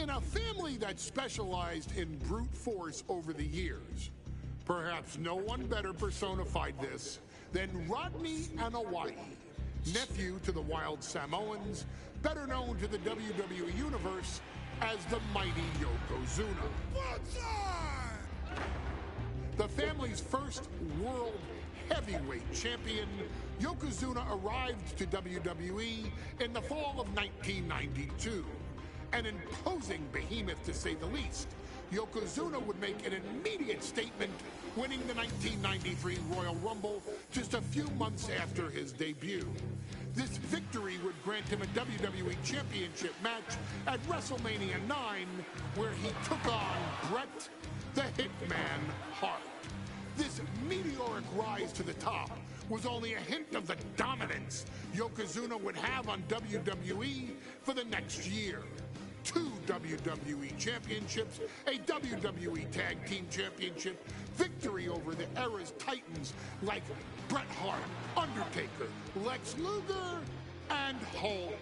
In a family that specialized in brute force over the years, perhaps no one better personified this than Rodney Anawai, nephew to the Wild Samoans, better known to the WWE Universe as the mighty Yokozuna. The family's first world heavyweight champion, Yokozuna arrived to WWE in the fall of 1992. An imposing behemoth, to say the least, Yokozuna would make an immediate statement, winning the 1993 Royal Rumble just a few months after his debut. This victory would grant him a WWE Championship match at WrestleMania 9, where he took on Bret the Hitman Hart. This meteoric rise to the top was only a hint of the dominance Yokozuna would have on WWE for the next year. 2 WWE championships, a WWE Tag Team Championship, victory over the era's titans like Bret Hart, Undertaker, Lex Luger, and Hulk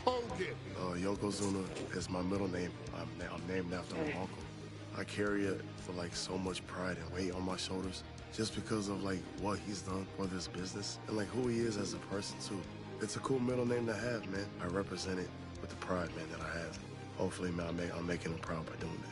Hogan. Yokozuna is my middle name. I'm named after my uncle. I carry it for like so much pride and weight on my shoulders just because of like what he's done for this business and like who he is as a person too. It's a cool middle name to have, man. I represent it with the pride, man, that I have. Hopefully, man, I'm making him proud by doing it.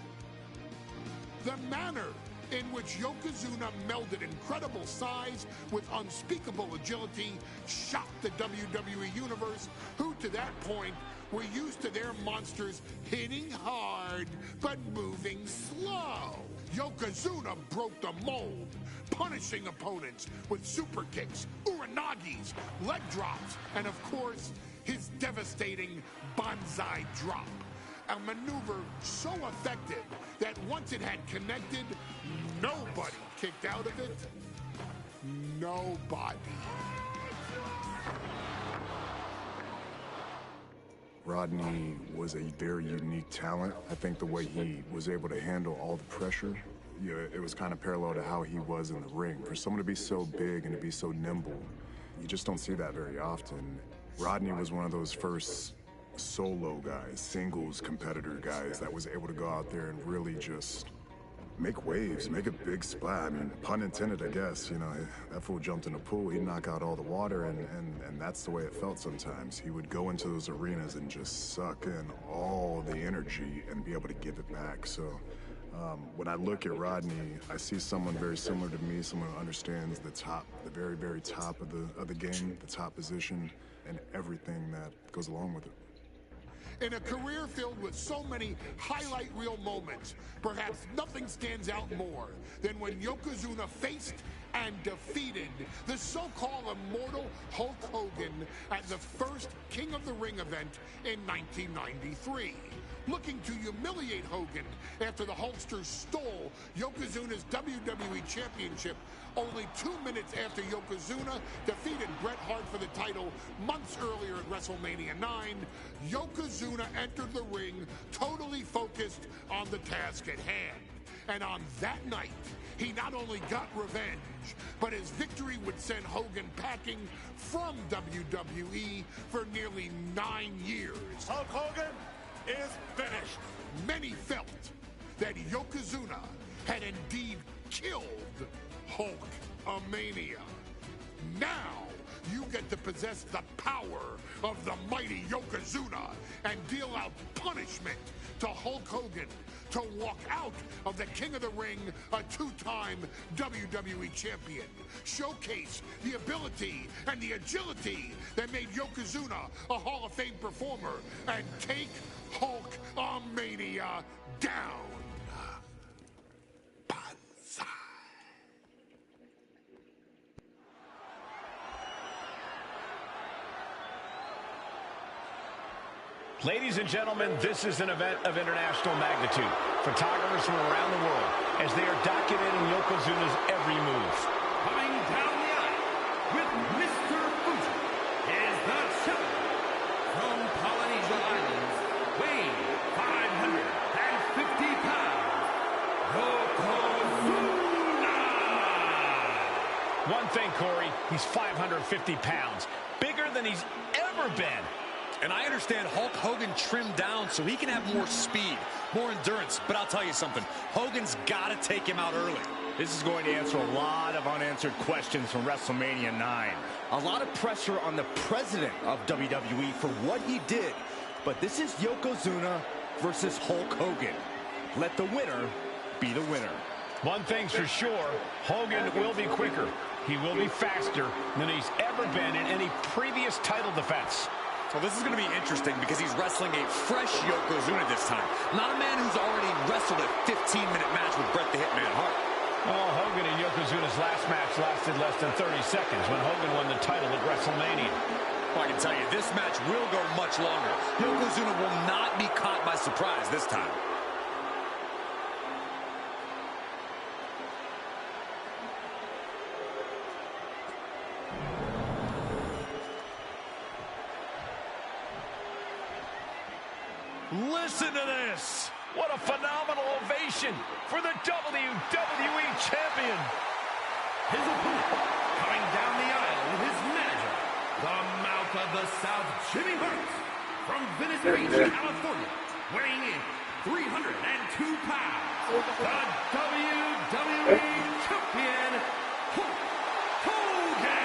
The manner in which Yokozuna melded incredible size with unspeakable agility shocked the WWE Universe, who to that point were used to their monsters hitting hard but moving slow. Yokozuna broke the mold, punishing opponents with super kicks, uranagis, leg drops, and of course, his devastating banzai drop. A maneuver so effective that once it had connected, nobody kicked out of it. Nobody. Rodney was a very unique talent. I think the way he was able to handle all the pressure, it was kind of parallel to how he was in the ring. For someone to be so big and to be so nimble, you just don't see that very often. Rodney was one of those first solo guys, singles competitor guys that was able to go out there and really just make waves, make a big splash. I mean, pun intended, I guess. You know, that fool jumped in a pool, he'd knock out all the water, and that's the way it felt sometimes. He would go into those arenas and just suck in all the energy and be able to give it back. So when I look at Rodney, I see someone very similar to me, someone who understands the top, the very, very top of the game, the top position, and everything that goes along with it. In a career filled with so many highlight reel moments, perhaps nothing stands out more than when Yokozuna faced and defeated the so-called immortal Hulk Hogan at the first King of the Ring event in 1993. Looking to humiliate Hogan after the Hulkster stole Yokozuna's WWE Championship only 2 minutes after Yokozuna defeated Bret Hart for the title months earlier at WrestleMania 9, Yokozuna entered the ring totally focused on the task at hand. And on that night, he not only got revenge, but his victory would send Hogan packing from WWE for nearly 9 years. Hulk Hogan is finished. Many felt that Yokozuna had indeed killed Hulkamania. Now you get to possess the power of the mighty Yokozuna and deal out punishment to Hulk Hogan to walk out of the King of the Ring, a 2-time WWE champion. Showcase the ability and the agility that made Yokozuna a Hall of Fame performer and take Hulkamania down. Banzai. Ladies and gentlemen, this is an event of international magnitude. Photographers from around the world as they are documenting Yokozuna's every move. Coming down the aisle with Mr. Fuji is the champion from Polynesian Islands, weighing 550 pounds, Yokozuna! One thing, Corey, he's 550 pounds, bigger than he's ever been. And I understand Hulk Hogan trimmed down so he can have more speed, more endurance. But I'll tell you something, Hogan's got to take him out early. This is going to answer a lot of unanswered questions from WrestleMania 9. A lot of pressure on the president of WWE for what he did. But this is Yokozuna versus Hulk Hogan. Let the winner be the winner. One thing's for sure, Hogan will be quicker. He will be faster than he's ever been in any previous title defense. Well, this is going to be interesting because he's wrestling a fresh Yokozuna this time. Not a man who's already wrestled a 15-minute match with Bret the Hitman Hart. Oh, Hogan and Yokozuna's last match lasted less than 30 seconds when Hogan won the title at WrestleMania. Well, I can tell you, this match will go much longer. Yokozuna will not be caught by surprise this time. Listen to this. What a phenomenal ovation for the WWE Champion. His opponent, coming down the aisle with his manager, the Mouth of the South, Jimmy Hart, from Venice Beach, California, weighing in 302 pounds, the WWE Champion, Hulk Hogan.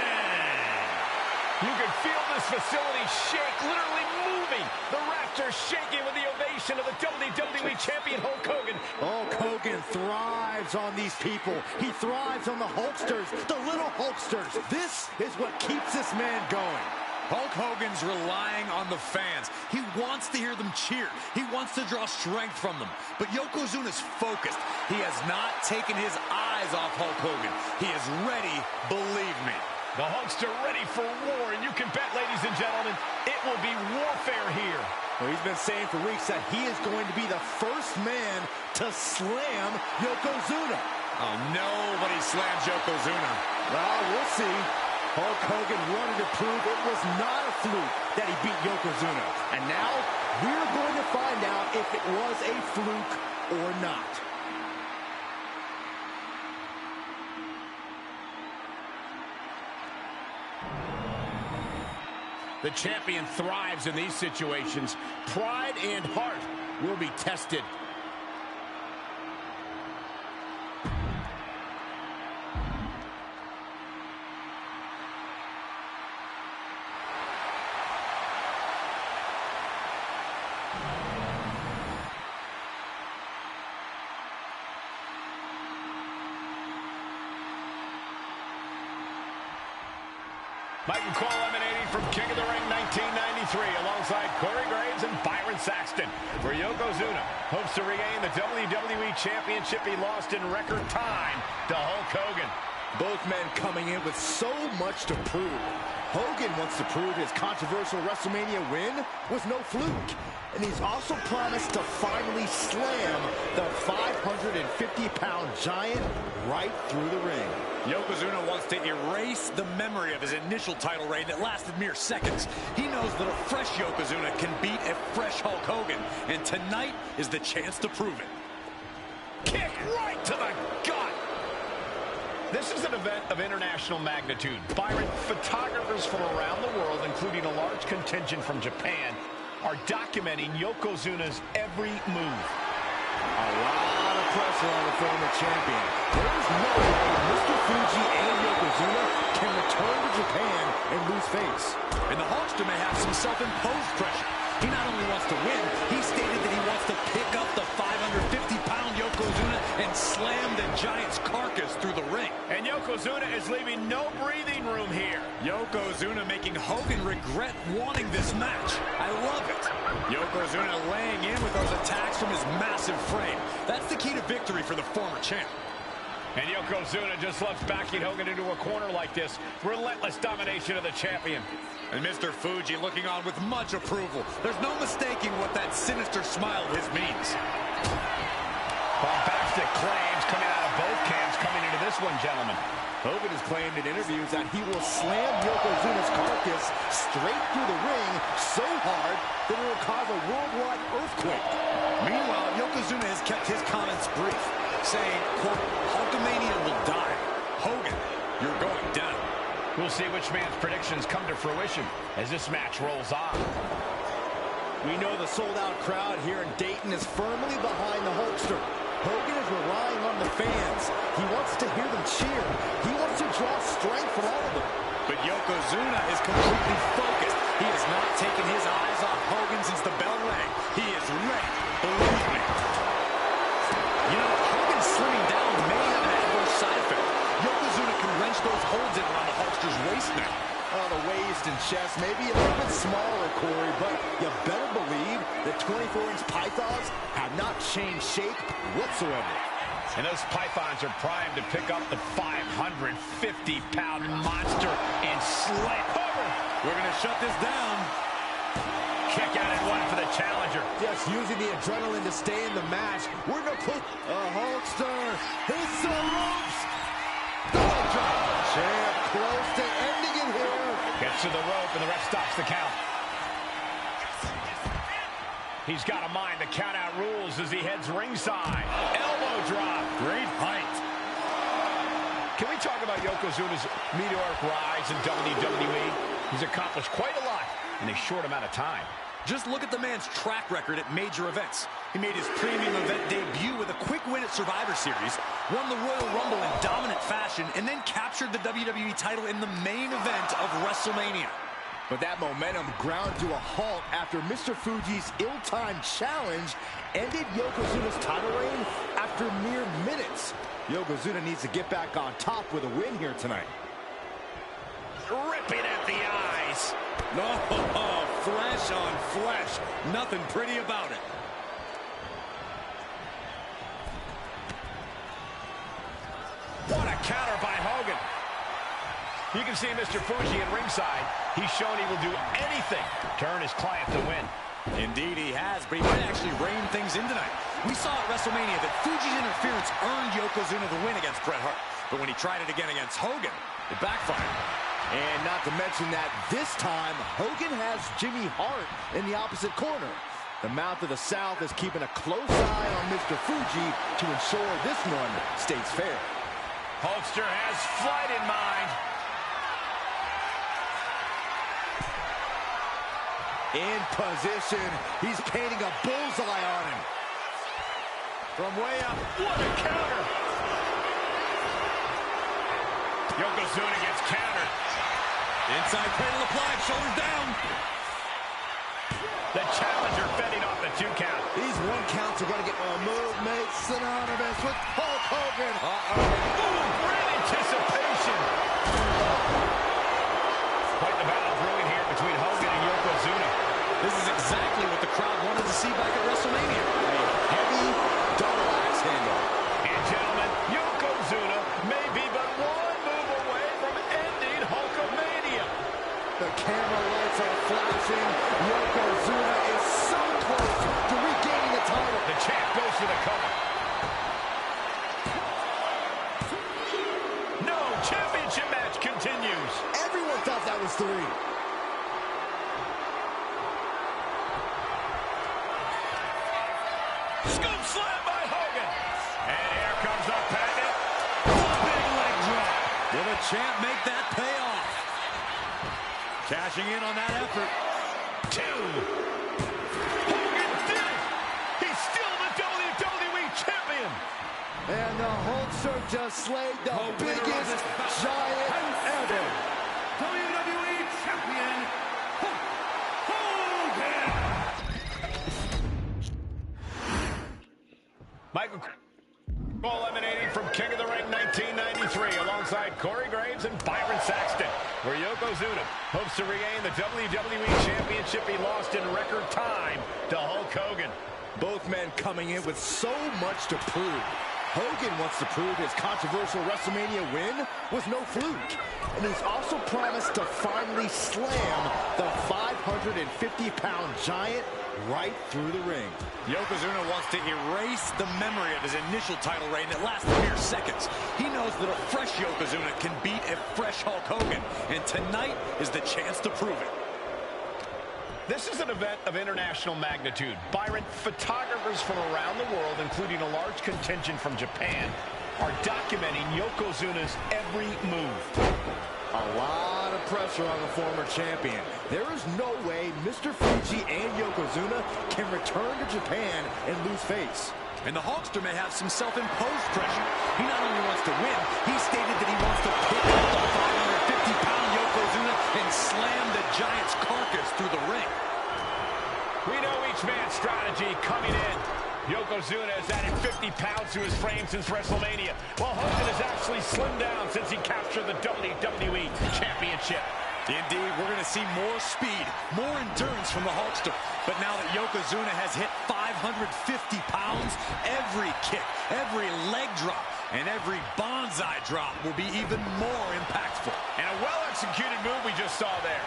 You can feel this facility shake, literally moving. The rafters shaking with the ovation of the WWE Champion, Hulk Hogan. Hulk Hogan thrives on these people. He thrives on the Hulksters, the little Hulksters. This is what keeps this man going. Hulk Hogan's relying on the fans. He wants to hear them cheer. He wants to draw strength from them. But Yokozuna's focused. He has not taken his eyes off Hulk Hogan. He is ready, believe me. The Hulkster ready for war, and you can bet, ladies and gentlemen, it will be warfare here. Well, he's been saying for weeks that he is going to be the first man to slam Yokozuna. Oh, nobody slams Yokozuna. Well, we'll see. Hulk Hogan wanted to prove it was not a fluke that he beat Yokozuna. And now, we're going to find out if it was a fluke or not. The champion thrives in these situations. Pride and heart will be tested. Mike McCall emanating from King of the Ring 1993 alongside Corey Graves and Byron Saxton. For Yokozuna, hopes to regain the WWE Championship he lost in record time to Hulk Hogan. Both men coming in with so much to prove. Hogan wants to prove his controversial WrestleMania win was no fluke. And he's also promised to finally slam the 550-pound giant right through the ring. Yokozuna wants to erase the memory of his initial title reign that lasted mere seconds. He knows that a fresh Yokozuna can beat a fresh Hulk Hogan, and tonight is the chance to prove it. Kick right to the gut. This is an event of international magnitude. Byron, photographers from around the world, including a large contingent from Japan, are documenting Yokozuna's every move. A lot of pressure on the former champion. There's no way Mr. Fuji and Yokozuna can return to Japan and lose face. And the Hulkster may have some self-imposed pressure. He not only wants to win, he stated that he wants to pick up the 550-pound Yokozuna and slam the Giant's carcass through the ring. And Yokozuna is leaving no breathing room here. Yokozuna making Hogan regret wanting this match. I love it. Yokozuna laying in with those attacks from his massive frame. That's the key to victory for the former champ. And Yokozuna just loves backing Hogan into a corner like this. Relentless domination of the champion. And Mr. Fuji looking on with much approval. There's no mistaking what that sinister smile of his means. Bombastic claims coming out of both camps coming into this one, gentlemen. Hogan has claimed in interviews that he will slam Yokozuna's carcass straight through the ring so hard that it will cause a worldwide earthquake. Meanwhile, Yokozuna has kept his comments brief, saying, quote, Hulkamania will die. Hogan, you're going down. We'll see which man's predictions come to fruition as this match rolls on. We know the sold-out crowd here in Dayton is firmly behind the Hulkster. Hogan is relying on the fans. He wants to hear them cheer. He wants to draw strength from all of them. But Yokozuna is completely focused. He has not taken his eyes off Hogan since the bell rang. He is ready, believe me. You know, Hogan slimming down may have an adverse side effect. Yokozuna can wrench those holds in around the Hulkster's waist now. Oh, the waist and chest may be a little bit smaller, Corey, but you better believe the 24-inch pythons have not changed shape whatsoever. And those pythons are primed to pick up the 550-pound monster and slam over. We're going to shut this down. Kick out and one for the challenger. Just using the adrenaline to stay in the match. We're going to put a Hulkster. Hits the ropes. Double drop. Champ close to ending it here. Gets to the rope and the ref stops the count. He's got to mind the count-out rules as he heads ringside. Elbow drop. Great height. Can we talk about Yokozuna's meteoric rise in WWE? He's accomplished quite a lot in a short amount of time. Just look at the man's track record at major events. He made his premium event debut with a quick win at Survivor Series, won the Royal Rumble in dominant fashion, and then captured the WWE title in the main event of WrestleMania. But that momentum ground to a halt after Mr. Fuji's ill-timed challenge ended Yokozuna's title reign after mere minutes. Yokozuna needs to get back on top with a win here tonight. Ripping at the eyes. No, flesh on flesh. Nothing pretty about it. What a counter by Hogan. You can see Mr. Fuji at ringside. He's shown he will do anything to earn his client to win. Indeed he has, but he might actually rein things in tonight. We saw at WrestleMania that Fuji's interference earned Yokozuna the win against Bret Hart. But when he tried it again against Hogan, it backfired. And not to mention that this time, Hogan has Jimmy Hart in the opposite corner. The Mouth of the South is keeping a close eye on Mr. Fuji to ensure this one stays fair. Hulkster has flight in mind. In position, he's painting a bullseye on him. From way up, what a counter! Yokozuna gets countered. Inside cradle applied, shoulders down. The challenger fending off the 2 count. These 1 counts are going to get a move made synonymous with Hulk Hogan. Ooh, great anticipation. Quite the battle brewing here between Hogan and Yokozuna. This is exactly what the crowd wanted to see back at WrestleMania. A heavy double axe handle. And gentlemen, Yokozuna may be but 1 move away from ending Hulkamania. The camera lights are flashing. Yokozuna is so close to regaining the title. The champ goes for the cover. No, championship match continues. Everyone thought that was 3. Scoop slam by Hogan. And here comes the pendant. Big leg drop. Will the champ make that pay off? Cashing in on that effort. 2. Hogan did it. He's still the WWE champion. And the Hulkster just slayed the biggest giant ever. WWE Champion, Hulk Hogan! Michael eliminated from King of the Ring 1993 alongside Corey Graves and Byron Saxton, where Yokozuna hopes to regain the WWE Championship he lost in record time to Hulk Hogan. Both men coming in with so much to prove. Hogan wants to prove his controversial WrestleMania win was no fluke. And he's also promised to finally slam the 550-pound giant right through the ring. Yokozuna wants to erase the memory of his initial title reign that lasted mere seconds. He knows that a fresh Yokozuna can beat a fresh Hulk Hogan, and tonight is the chance to prove it. This is an event of international magnitude. Byron, photographers from around the world, including a large contingent from Japan, are documenting Yokozuna's every move. A lot of pressure on the former champion. There is no way Mr. Fuji and Yokozuna can return to Japan and lose face. And the Hulkster may have some self-imposed pressure. He not only wants to win, he stated that he wants to pick up the 550-pound Yokozuna and slam the Giant's carcass through the ring. We know each man's strategy coming in. Yokozuna has added 50 pounds to his frame since WrestleMania, while Hogan has actually slimmed down since he captured the WWE Championship. Indeed, we're going to see more speed, more endurance from the Hulkster. But now that Yokozuna has hit 550 pounds, every kick, every leg drop, and every bonsai drop will be even more impactful. And a well-executed move we just saw there.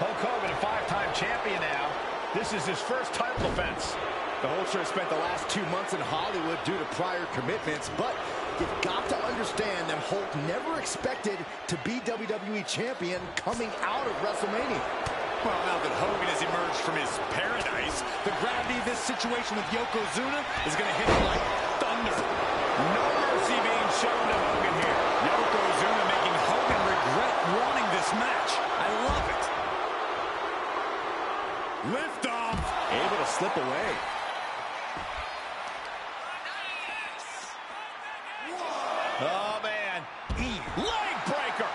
Hulk Hogan, a five-time champion now. This is his first title defense. The Hulkster has spent the last 2 months in Hollywood due to prior commitments, but you've got to understand that Hulk never expected to be WWE champion coming out of WrestleMania. Well, now that Hogan has emerged from his paradise, the gravity of this situation with Yokozuna is going to hit him like thunder. No mercy being shown to Hogan here. Yokozuna making Hogan regret wanting this match. I love it. Lift off. Able to slip away. Oh, man. Leg breaker.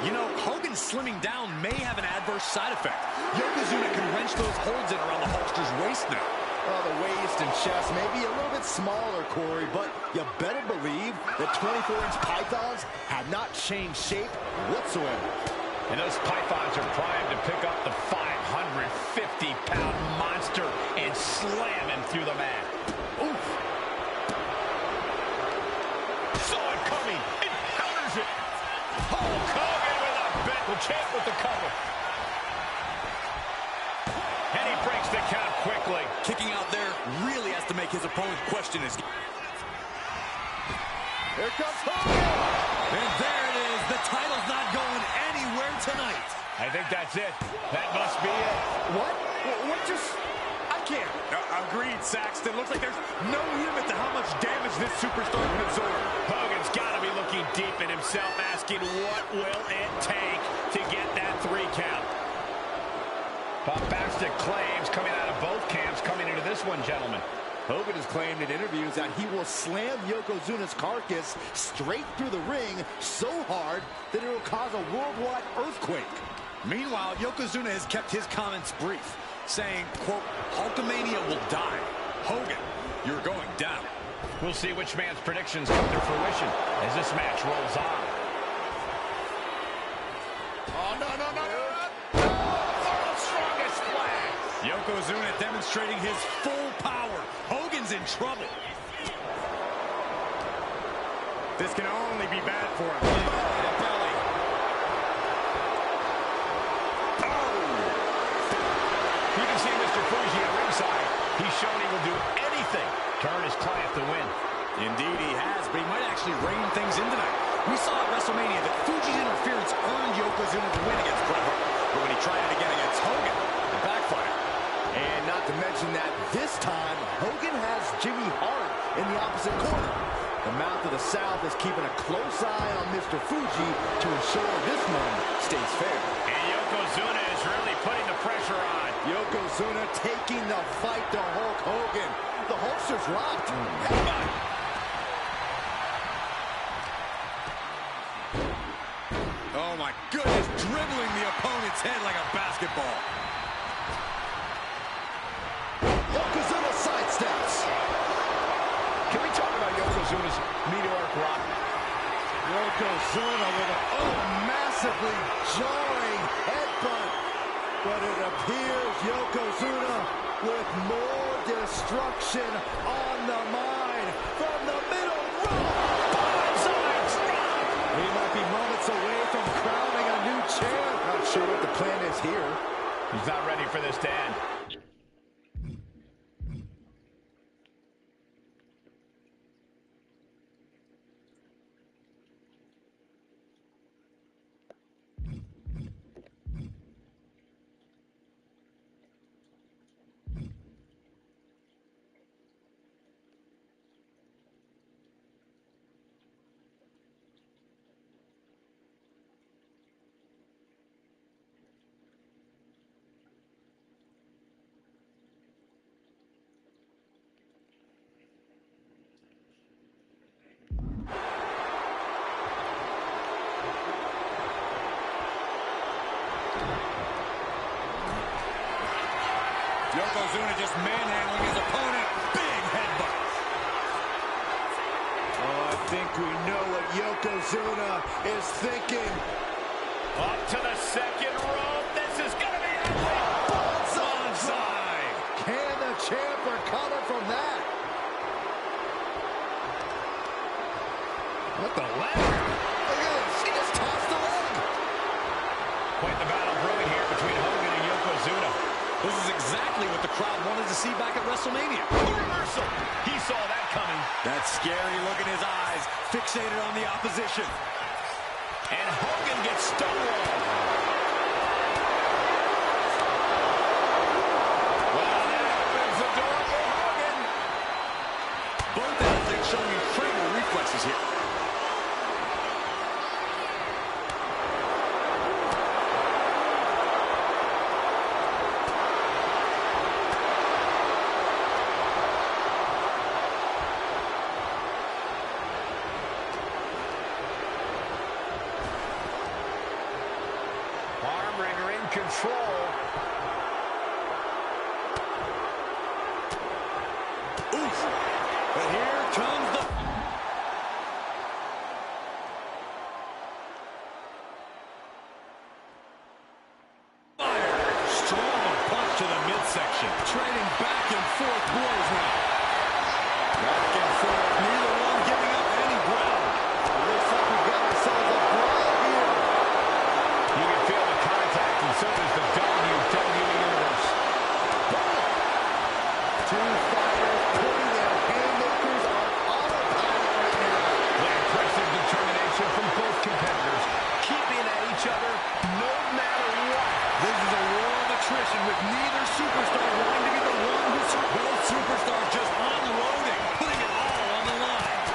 You know, Hogan slimming down may have an adverse side effect. Yokozuna can wrench those holds in around the Hulkster's waist now. Well, the waist and chest may be a little bit smaller, Corey, but you better believe that 24-inch pythons have not changed shape whatsoever. And those pythons are primed to pick up the 550-pound monster and slam him through the mat. Oof. Saw it coming. It counters it. Hulk Hogan with a bit. The champ with the cover. And he breaks the count quickly. Kicking out there really has to make his opponent question his... Here comes Hogan! And there it is. The title's not going anywhere tonight. I think that's it. That must be it. What? What just... I can't. Agreed, Saxton. Looks like there's no limit to how much damage this superstar can absorb. Hogan's got to be looking deep in himself, asking what will it take to get that 3 count. Bombastic claims coming out of both camps coming into this one, gentlemen. Hogan has claimed in interviews that he will slam Yokozuna's carcass straight through the ring so hard that it will cause a worldwide earthquake. Meanwhile, Yokozuna has kept his comments brief, saying, quote, Hulkamania will die. Hogan, you're going down. We'll see which man's predictions come to fruition as this match rolls on. Oh, no, no, no, no, no. World's strongest flag. Yokozuna demonstrating his full power. Hogan's in trouble. This can only be bad for him. Belly. Oh! You can see Mr. Fuji at ringside. He's shown he will do anything to earn his client the win. Indeed he has, but he might actually rein things in tonight. We saw at WrestleMania that Fuji's interference earned Yokozuna the win against Bret Hart. But when he tried it again against Hogan, it backfired. And not to mention that this time, Hogan has Jimmy Hart in the opposite corner. The Mouth of the South is keeping a close eye on Mr. Fuji to ensure this one stays fair. And Yokozuna is really putting the pressure on. Yokozuna taking the fight to Hulk Hogan. The Hulkster's rocked. Oh my goodness, dribbling the opponent's head like a basketball. Yokozuna sidesteps. Can we talk about Yokozuna's meteoric rock? Yokozuna with a massively jarring headbutt. But it appears Yokozuna with more destruction on the mind from the middle row. He might be moments away from crowning a new champ. Not sure what the plan is here. He's not ready for this to end. Yokozuna just manhandling his opponent. Big headbutt. Oh, I think we know what Yokozuna is thinking. Up to the second rope. This is going to be ugly. Bonsai. Can the champ recover from that? What the leg? Look at this. He just tossed the leg. Quite the battle brewing here between Hogan and Yokozuna. This is exactly what the crowd wanted to see back at WrestleMania. The reversal. He saw that coming. That scary look in his eyes, fixated on the opposition. And Hogan gets stonewalled. Well, that opens the door for Hogan. Both athletes showing incredible reflexes here. Armbringer in control. Oof. But here comes the... fire. Strong punch to the midsection. Trading back and forth blows now. Back and forth. Neither one giving up any ground. It looks like we've got ourselves a brawl here. You can feel the contact, and so does the WWE Universe. Two fighters putting their haymakers on autopilot right now. The impressive determination from both competitors, keeping at each other no matter what. This is a war of attrition with neither superstar wanting to be the one who's... Both superstars just unloading, putting it all on the line.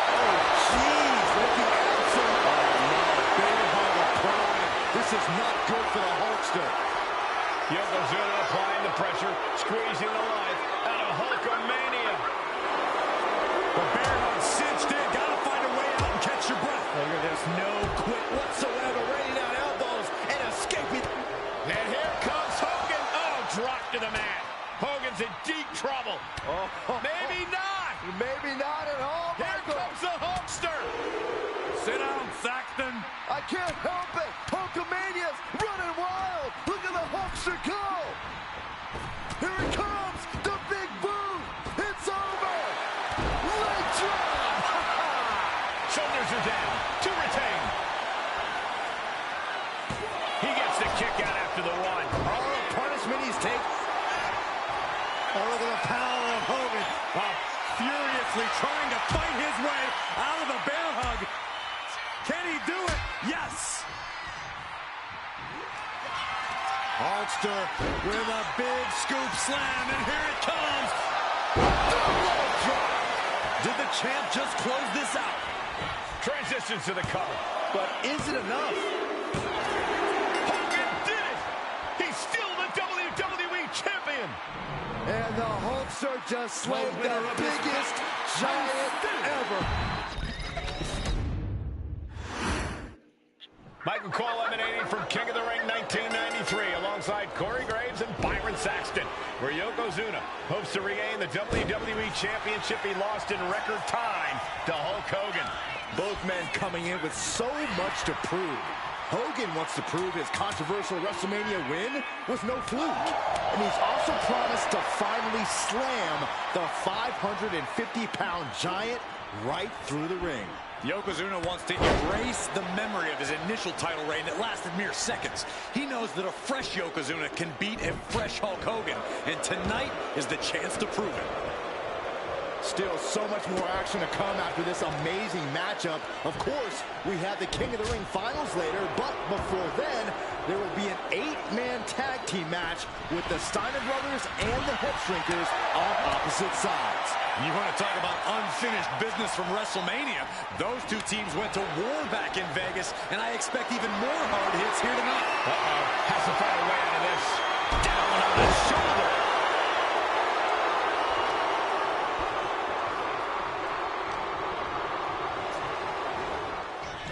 Oh, jeez. Looking absolute. Oh, no. Big hug of pride. This is not good for the Hulkster. Yokozuna applying the pressure, squeezing the life out of Hulkamania. The bear hug cinched in. Gotta find a way out and catch your breath. Look at this. No quit whatsoever. Raining out elbows and escaping. And here comes Hogan. Oh, drop to the mat. Hogan's in deep trouble. Oh, Maybe not. Maybe not at all, Here Michael. comes the Hulkster. Sit down, Saxton. I can't help it. Hulkamania's running wild. Look at the Hulkster go. Here it comes. The big boom. It's over. Leg drop. Shoulders are down to retain. He gets the kick out after the one. All the punishment he's taken. Oh, look at the power of Hogan. Furiously trying to fight his way out of the bear hug. Can he do it? Yes. Hulkster with a big scoop slam, and here it comes. Did the champ just close this out? Transitions to the cover. But is it enough? Hogan did it. He's still the WWE champion. And the Hulkster just slayed the biggest giant ever. Michael Cole emanating from King of the Ring 1993 alongside Corey Graves and Byron Saxton, where Yokozuna hopes to regain the WWE Championship he lost in record time to Hulk Hogan. Both men coming in with so much to prove. Hogan wants to prove his controversial WrestleMania win was no fluke. And he's also promised to finally slam the 550-pound giant right through the ring. Yokozuna wants to erase the memory of his initial title reign that lasted mere seconds. He knows that a fresh Yokozuna can beat a fresh Hulk Hogan, and tonight is the chance to prove it. Still so much more action to come after this amazing matchup. Of course, we have the King of the Ring finals later, but before then, there will be an 8-man tag team match with the Steiner brothers and the Hip Shrinkers on opposite sides. You want to talk about unfinished business from WrestleMania? Those two teams went to war back in Vegas, and I expect even more hard hits here tonight. Has to find a way out of this. Down on the shoulder.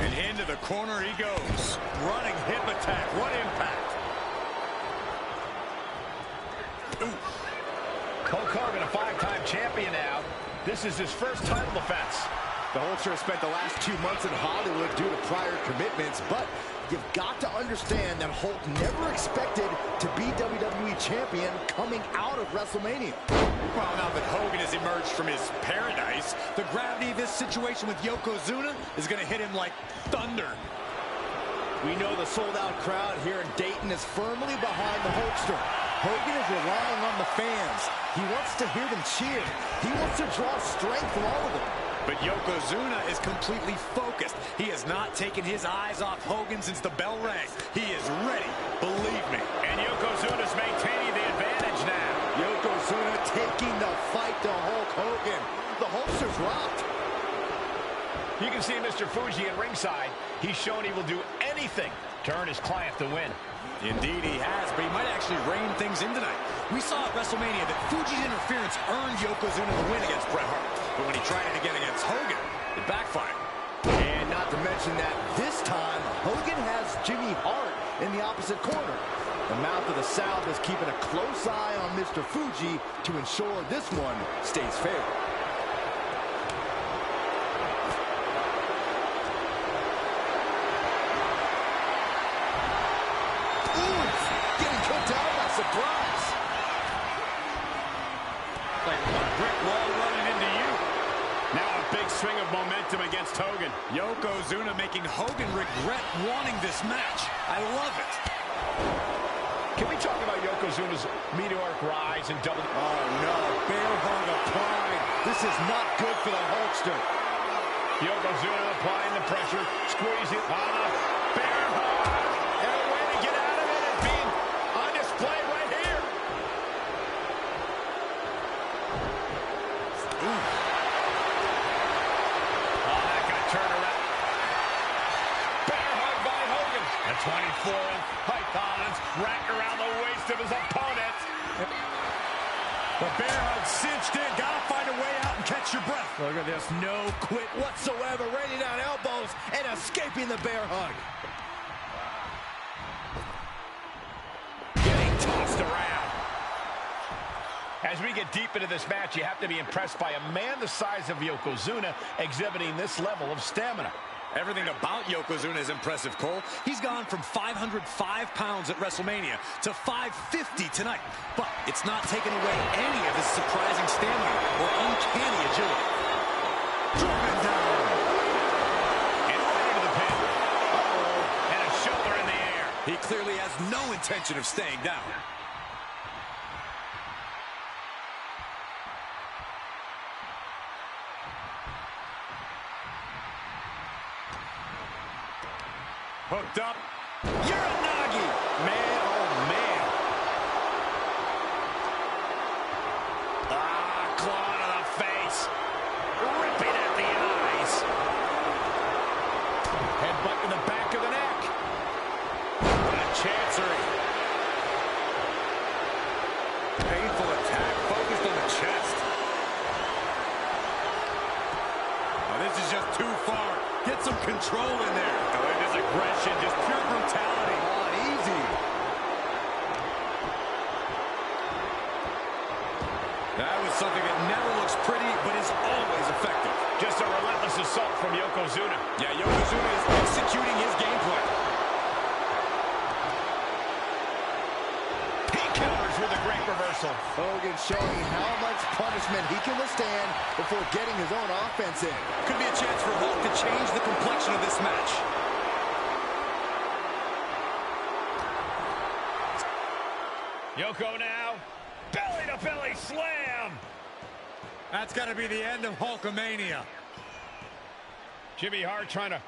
And into the corner he goes. Running hip attack. What impact. Hogan, a 5-time champion now. This is his first title defense. The Hulkster has spent the last 2 months in Hollywood due to prior commitments, but you've got to understand that Hulk never expected to be WWE Champion coming out of WrestleMania. Well, now that Hogan has emerged from his paradise, the gravity of this situation with Yokozuna is going to hit him like thunder. We know the sold-out crowd here in Dayton is firmly behind the Hulkster. Hogan is relying on the fans. He wants to hear them cheer. He wants to draw strength from all of them. But Yokozuna is completely focused. He has not taken his eyes off Hogan since the bell rang. He is ready, believe me. And Yokozuna's maintaining the advantage now. Yokozuna taking the fight to Hulk Hogan. The Hulkster's rocked. You can see Mr. Fuji at ringside. He's shown he will do anything to earn his client the win. Indeed he has, but he might actually rein things in tonight. We saw at WrestleMania that Fuji's interference earned Yokozuna the win against Bret Hart. But when he tried it again against Hogan, it backfired. And not to mention that this time, Hogan has Jimmy Hart in the opposite corner. The mouth of the South is keeping a close eye on Mr. Fuji to ensure this one stays fair. Surprise! Like a brick wall running into you. Now a big swing of momentum against Hogan. Yokozuna making Hogan regret wanting this match. I love it. Can we talk about Yokozuna's meteoric rise and double? Oh no, bear hug of pride. This is not good for the Hulkster. Yokozuna applying the pressure, squeezing on a bear hug. And a way to get out of it is being on display right here. Oh, that got turned around. Bear hug by Hogan. A 24-inch pythons wrapped around the waist of his opponent. The bear hug cinched in. Gotta find a way out and catch your breath. Look at this, no quit whatsoever. Raining down elbows and escaping the bear hug. Getting tossed around. As we get deep into this match, you have to be impressed by a man the size of Yokozuna exhibiting this level of stamina. Everything about Yokozuna is impressive, Cole. He's gone from 505 pounds at WrestleMania to 550 tonight. But it's not taking away any of his surprising stamina or uncanny agility. Driven down. And right into the pin. Uh-oh. And a shoulder in the air. He clearly has no intention of staying down. Hooked up. Uranagi! Man, oh man. Claw to the face. Ripping at the eyes. Headbutt to the back of the neck. What a chancery. Painful attack focused on the chest. Oh, this is just too far. Get some control in there. Oh, it is aggression, just pure brutality. On easy. That was something that never looks pretty, but is always effective. Just a relentless assault from Yokozuna. Yeah, Yokozuna is executing his game plan. He counters with a great reversal. Hogan showing how much punishment he can withstand before getting his own offense in. Could be a chance for Hulk to change the complexion of this match. Yoko now. Belly-to-belly slam. That's got to be the end of Hulkamania. Jimmy Hart trying to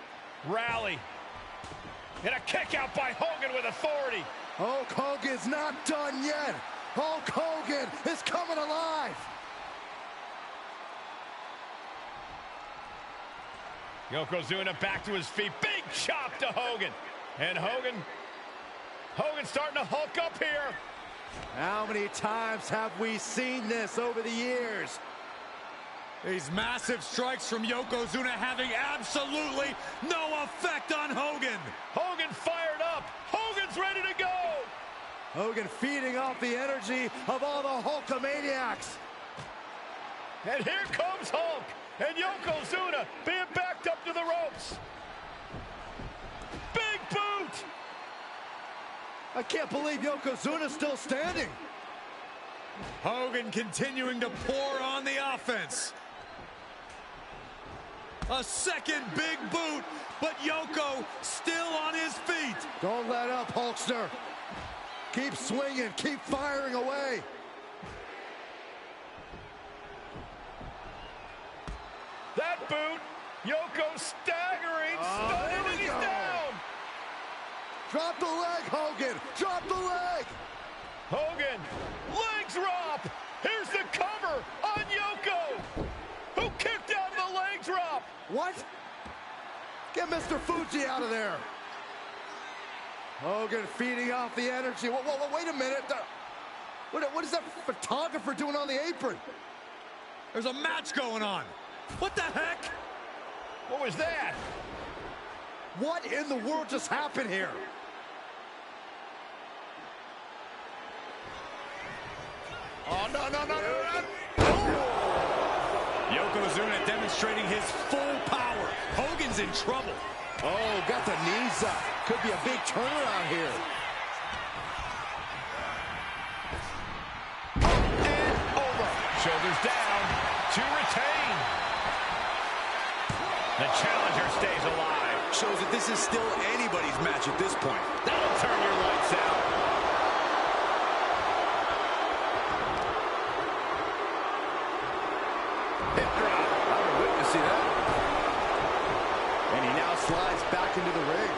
rally. And a kick out by Hogan with authority. Hulk Hogan's not done yet. Hulk Hogan is coming alive. Yokozuna back to his feet. Big chop to Hogan. And Hogan starting to hulk up here. How many times have we seen this over the years? These massive strikes from Yokozuna having absolutely no effect on Hogan. Hogan fired up. Hogan's ready to go. Hogan feeding off the energy of all the Hulkamaniacs. And here comes Hulk. And Yokozuna being backed up to the ropes. Big boot. I can't believe Yokozuna's still standing. Hogan continuing to pour on the offense. A second big boot, but Yoko still on his feet. Don't let up, Hulkster. Keep swinging, keep firing away. That boot, Yoko staggering, stunning, and he's down. Drop the leg, Hogan. Drop the leg. Hogan, leg drop. Here's the cover on Yoko, who kicked out of the leg drop. What? Get Mr. Fuji out of there. Hogan feeding off the energy. Whoa, wait a minute. What is that photographer doing on the apron? There's a match going on. What the heck? What was that? What in the world just happened here? Oh, no. Yokozuna demonstrating his full power. Hogan's in trouble. Oh, got the knees up. Could be a big turnaround here. And over. Shoulders down to retain. The challenger stays alive. Shows that this is still anybody's match at this point. That'll turn your lights out. Hip drop. I would witness see that. And he now slides back into the ring.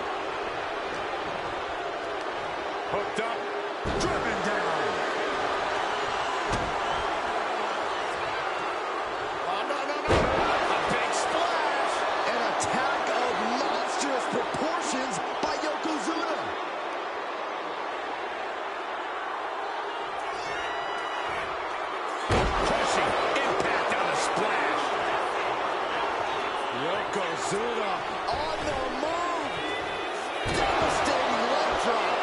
Hooked up. Driven down. Oh, no. A big splash. An attack of monstrous proportions by Yokozuna. Crushing impact on the splash. Yokozuna on the move. Devastating leg drop.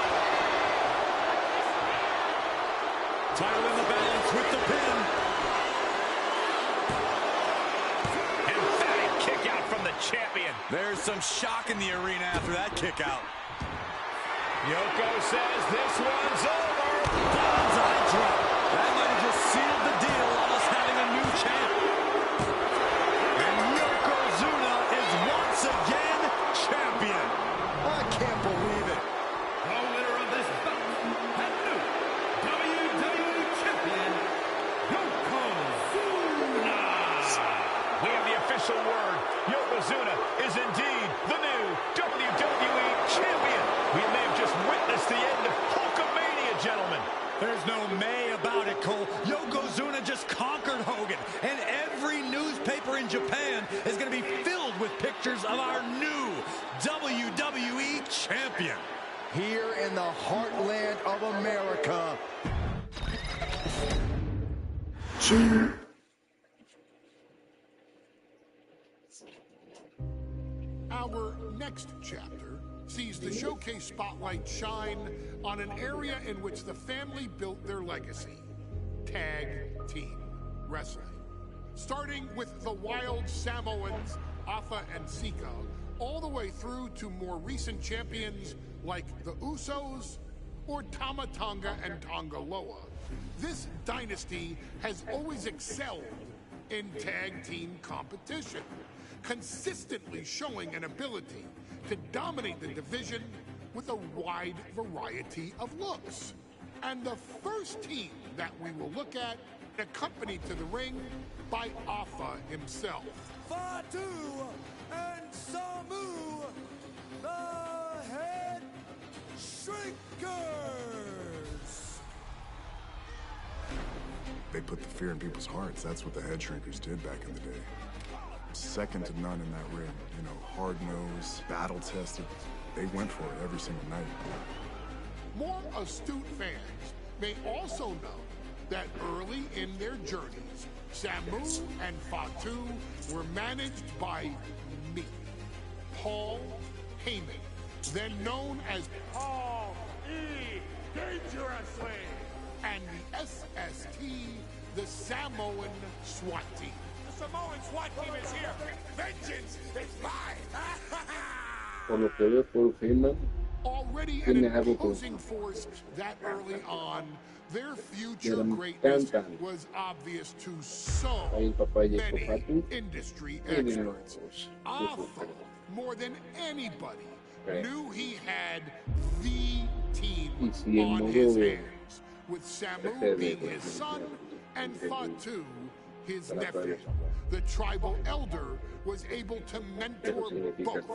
Title in the balance with the pin. Emphatic kick out from the champion. There's some shock in the arena after that kick out. Yoko says this one's over. Bonsai drop. That might have just sealed the deal on us having a new champ. And Yokozuna is once again champion. I can't believe it. The winner of this bout and new WWE Champion, Yokozuna. We have the official word. Yokozuna is indeed the new WWE Champion. We may have just witnessed the end of Hulkamania, gentlemen. There's no may about it, Cole. Yokozuna just conquered Hogan, and every newspaper in Japan is going to be filled with pictures of our new WWE champion. Here in the heartland of America. Our next chapter sees the showcase spotlight shine on an area in which the family built their legacy: tag team wrestling. Starting with the Wild Samoans, Afa and Sika, all the way through to more recent champions like the Usos or Tama Tonga and Tonga Loa. This dynasty has always excelled in tag team competition, consistently showing an ability to dominate the division with a wide variety of looks. And the first team that we will look at, accompanied to the ring by Afa himself. Fatu and Samu, the Head Shrinkers. They put the fear in people's hearts. That's what the Head Shrinkers did back in the day. Second to none in that ring. You know, hard-nosed, battle-tested. They went for it every single night. More astute fans may also know that early in their journeys, Samu and Fatu were managed by me, Paul Heyman, then known as Paul E. Dangerously, and the SST the Samoan SWAT team. The Samoan SWAT team is here. Vengeance is mine. Por lo que veo por Heyman, Already an imposing force that early on, their future greatness was obvious to so many industry experts. Alpha, more than anybody, knew he had the team on his hands, with Samu being his son and Fatu his nephew. The tribal elder was able to mentor both,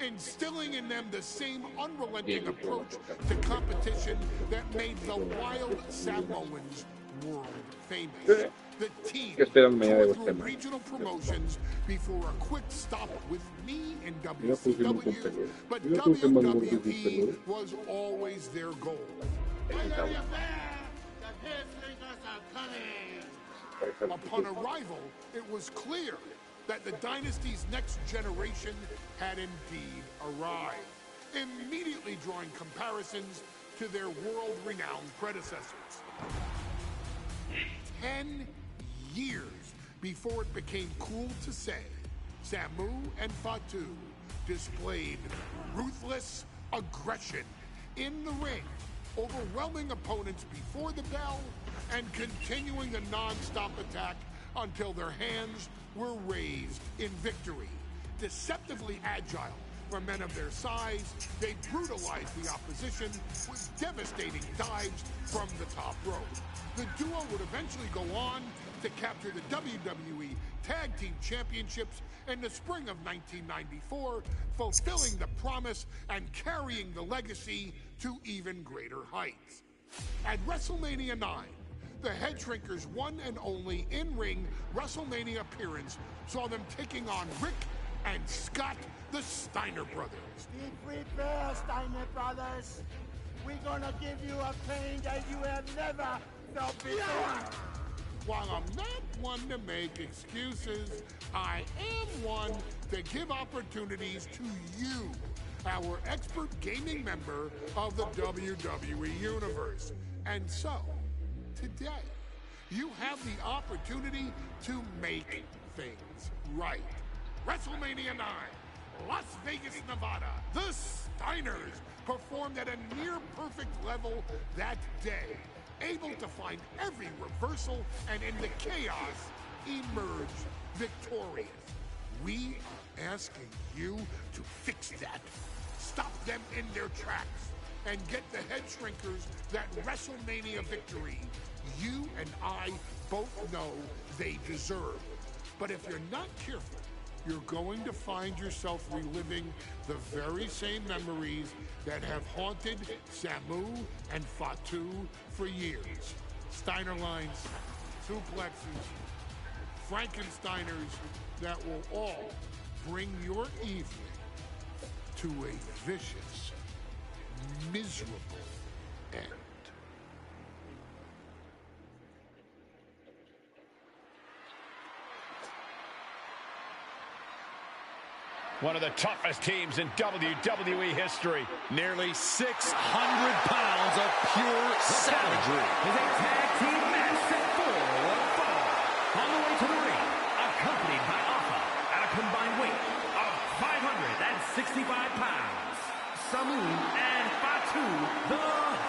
instilling in them the same unrelenting approach to competition that made the wild Samoans world famous. The team toured through regional promotions before a quick stop with me in WCW, but WWE was always their goal. Upon arrival, it was clear that the dynasty's next generation had indeed arrived, immediately drawing comparisons to their world-renowned predecessors. 10 years before it became cool to say, Samu and Fatu displayed ruthless aggression in the ring, overwhelming opponents before the bell and continuing a non-stop attack until their hands were raised in victory. Deceptively agile for men of their size, they brutalized the opposition with devastating dives from the top rope. The duo would eventually go on to capture the WWE Tag Team Championships in the spring of 1994, fulfilling the promise and carrying the legacy to even greater heights. At WrestleMania 9, the Head Shrinkers' one and only in-ring WrestleMania appearance saw them taking on Rick and Scott, the Steiner brothers. Be prepared, Steiner brothers. We're gonna give you a pain that you have never felt before. While I'm not one to make excuses, I am one to give opportunities to you, our expert gaming member of the WWE Universe. And so, today, you have the opportunity to make things right. WrestleMania 9, Las Vegas, Nevada. The Steiners performed at a near-perfect level that day, able to find every reversal and in the chaos emerge victorious. We are asking you to fix that. Stop them in their tracks and get the Head Shrinkers that WrestleMania victory you and I both know they deserve. But if you're not careful, you're going to find yourself reliving the very same memories that have haunted Samu and Fatu for years. Steiner lines, suplexes, Frankensteiners that will all bring your evening to a vicious, miserable end. One of the toughest teams in WWE history. Nearly 600 pounds of pure savagery. Is a tag team match set for one fall. On the way to the ring, accompanied by Alpha at a combined weight of 565 pounds. Samu and Fatu, the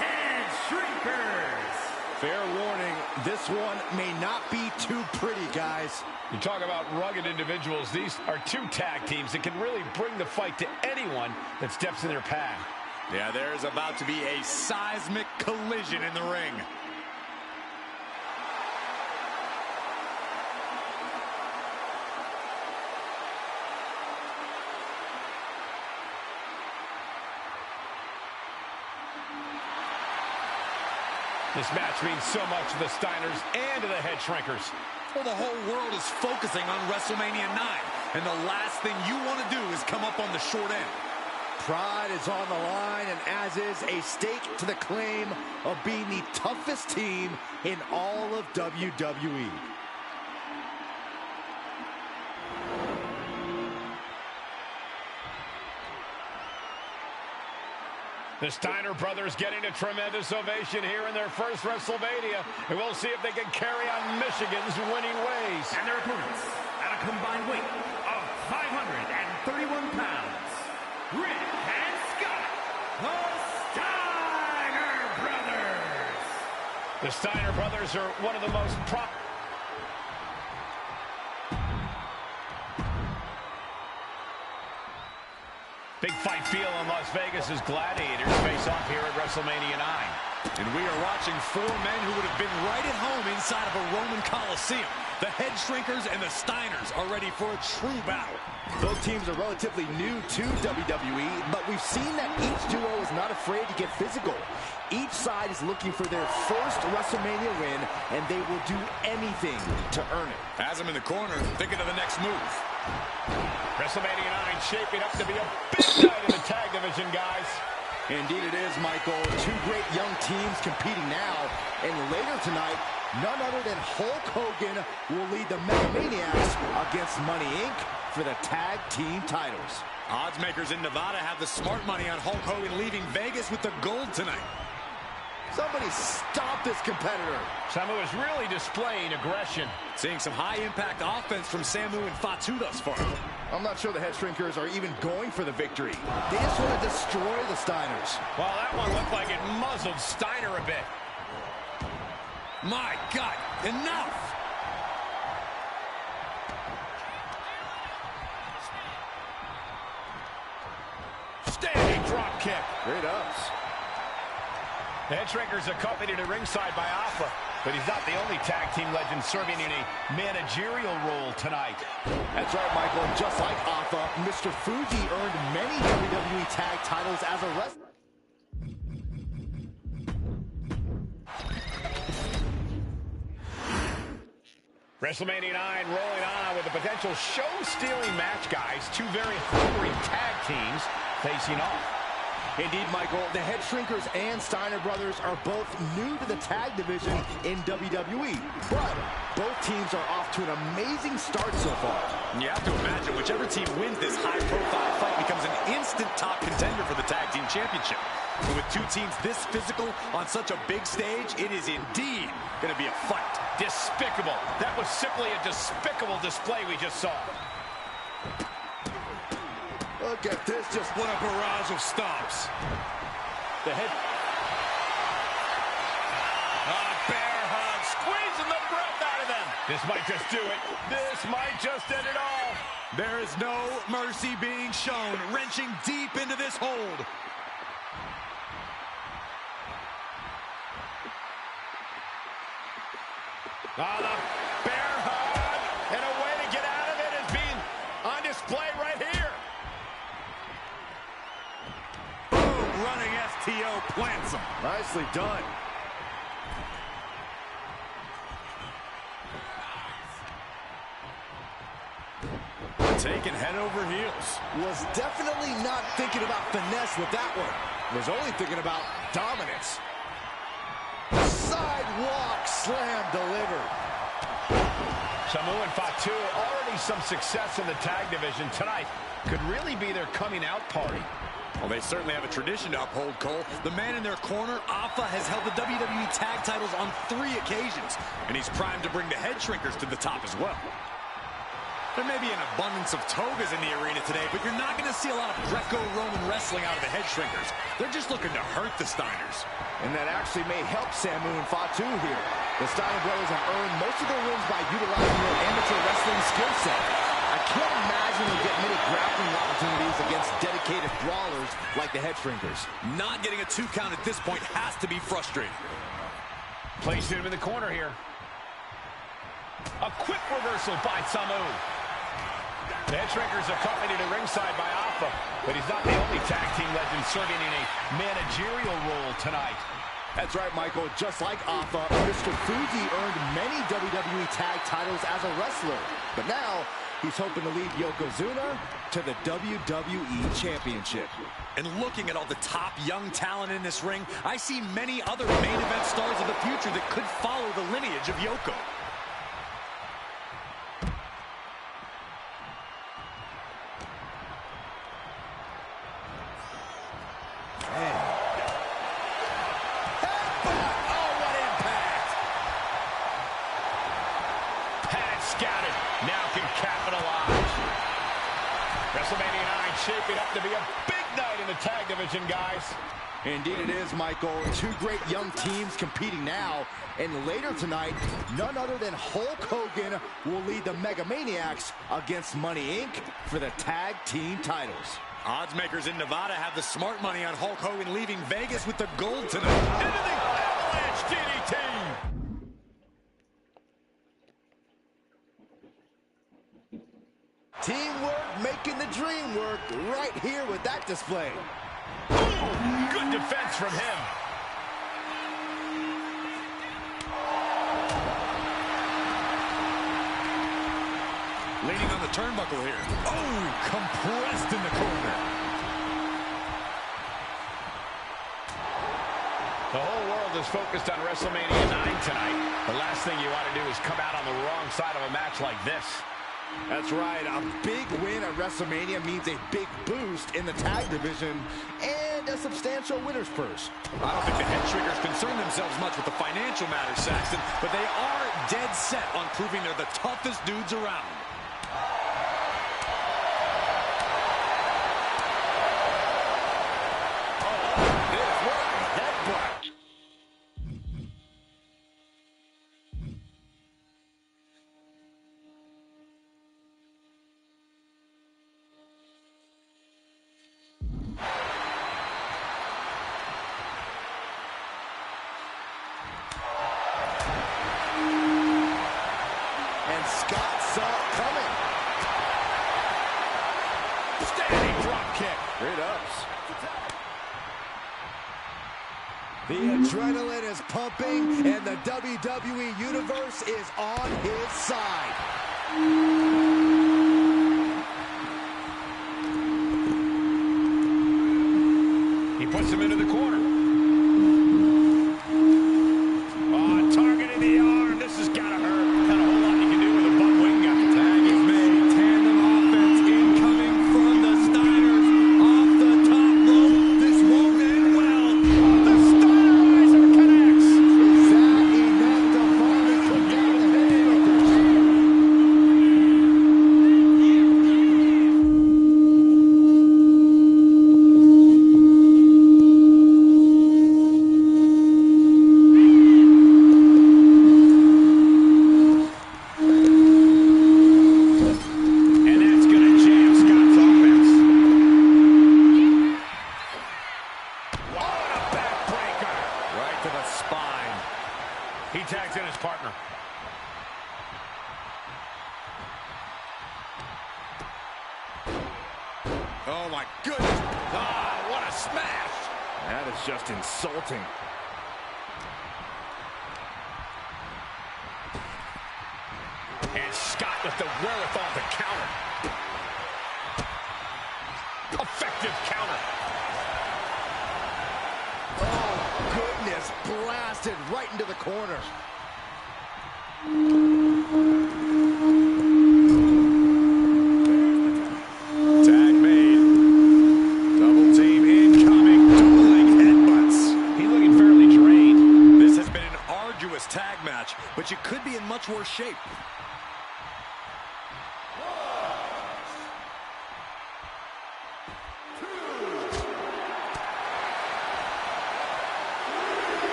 Head Shrinkers. Fair warning, this one may not be too pretty, guys. You talk about rugged individuals. These are two tag teams that can really bring the fight to anyone that steps in their path. Yeah, there's about to be a seismic collision in the ring. This match means so much to the Steiners and to the Head Shrinkers. Well, the whole world is focusing on WrestleMania 9, and the last thing you want to do is come up on the short end. Pride is on the line, and as is a stake to the claim of being the toughest team in all of WWE. The Steiner brothers getting a tremendous ovation here in their first WrestleMania. And we'll see if they can carry on Michigan's winning ways. And their opponents, at a combined weight of 531 pounds, Rick and Scott, the Steiner brothers. The Steiner brothers are one of the most Big fight feel in Las Vegas as gladiators face off here at WrestleMania 9. And we are watching four men who would have been right at home inside of a Roman Coliseum. The Head Shrinkers and the Steiners are ready for a true battle. Both teams are relatively new to WWE, but we've seen that each duo is not afraid to get physical. Each side is looking for their first WrestleMania win, and they will do anything to earn it. Has him in the corner, thinking of the next move. WrestleMania 9 shaping up to be a big night in the tag division, guys. Indeed it is, Michael. Two great young teams competing now, and later tonight, none other than Hulk Hogan will lead the Megamaniacs against Money Inc. for the tag team titles. Odds makers in Nevada have the smart money on Hulk Hogan leaving Vegas with the gold tonight. Somebody stop this competitor. Samu is really displaying aggression. Seeing some high-impact offense from Samu and Fatu thus far. I'm not sure the Head Shrinkers are even going for the victory. They just want to destroy the Steiners. Well, that one looked like it muzzled Steiner a bit. My God, enough! Standing drop kick. Great ups. The Head Shrinkers accompanied at ringside by Alpha, but he's not the only tag team legend serving in a managerial role tonight. That's right, Michael. And just like Alpha, Mr. Fuji earned many WWE tag titles as a wrestler. WrestleMania 9 rolling on with a potential show-stealing match, guys. Two very hungry tag teams facing off. Indeed, Michael, the Head Shrinkers and Steiner brothers are both new to the tag division in WWE, but both teams are off to an amazing start so far. You have to imagine whichever team wins this high-profile fight becomes an instant top contender for the tag team championship. And with two teams this physical on such a big stage, it is indeed going to be a fight. Despicable. That was simply a despicable display we just saw. Look at this, just what a barrage of stomps. The head. A bear hug, Squeezing the breath out of them. This might just do it. This might just end it all. There is no mercy being shown, wrenching deep into this hold. The bear hug. And a way to get out of it is being on display right here. Running STO plants him. nicely done. Taken head over heels. Was definitely not thinking about finesse with that one. Was only thinking about dominance. Sidewalk slam delivered. Samu and Fatu, already some success in the tag division tonight. Could really be their coming out party. Well, they certainly have a tradition to uphold, Cole. The man in their corner, Alpha, has held the WWE tag titles on 3 occasions, and he's primed to bring the Head Shrinkers to the top as well. There may be an abundance of togas in the arena today, but you're not going to see a lot of Greco-Roman wrestling out of the Head Shrinkers. They're just looking to hurt the Steiners. And that actually may help Samu and Fatu here. The Steiner brothers have earned most of their wins by utilizing their amateur wrestling skill set. I can't imagine they'll get many grappling opportunities against dedicated brawlers like the Head Shrinkers. Not getting a 2 count at this point has to be frustrating. Placing him in the corner here. A quick reversal by Samu. The Head Shrinkers accompanied at ringside by Alpha, but he's not the only tag team legend serving in a managerial role tonight. That's right, Michael. Just like Alpha, Mr. Fuji earned many WWE tag titles as a wrestler. But now, he's hoping to lead Yokozuna to the WWE Championship. And looking at all the top young talent in this ring, I see many other main event stars of the future that could follow the lineage of Yoko. now can capitalize. WrestleMania 9 shaping up to be a big night in the tag division, guys. Indeed it is, Michael. Two great young teams competing now. And later tonight, none other than Hulk Hogan will lead the Mega Maniacs against Money Inc. for the tag team titles. Odds makers in Nevada have the smart money on Hulk Hogan leaving Vegas with the gold tonight. Into the avalanche DDT. Teamwork making the dream work right here with that display. Ooh, good defense from him. Leaning on the turnbuckle here. Oh, compressed in the corner. The whole world is focused on WrestleMania 9 tonight. The last thing you want to do is come out on the wrong side of a match like this. That's right. A big win at WrestleMania means a big boost in the tag division and a substantial winner's purse. I don't think the head shrinkers concern themselves much with the financial matters, Saxton, but they are dead set on proving they're the toughest dudes around. The adrenaline is pumping, and the WWE Universe is on his side. He puts him into the corner. Oh, target in the arm. This has got to hurt. Not a whole lot you can do with a butt wing guy. Tag is made. Tandem offense incoming from the Steiners. Off the top rope. This won't end well. The Steinizer connects. Is that enough to finally put down the haymakers? He tags in his partner. Oh, my goodness. Ah, what a smash. That is just insulting. And Scott with the wherewithal to counter. Effective counter. Oh, goodness. Blasted right into the corner. Tag made. Double team incoming. Double-leg headbutts. He's looking fairly drained. This has been an arduous tag match, but you could be in much worse shape.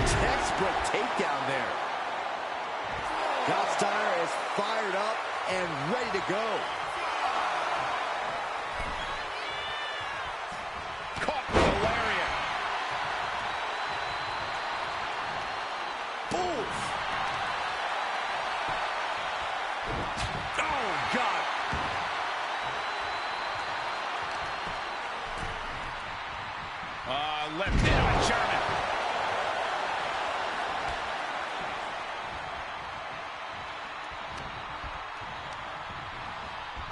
Textbook takedown there. Steiner is fired up and ready to go. Caught with a lariat. Oof. Oh, God. Left in on German.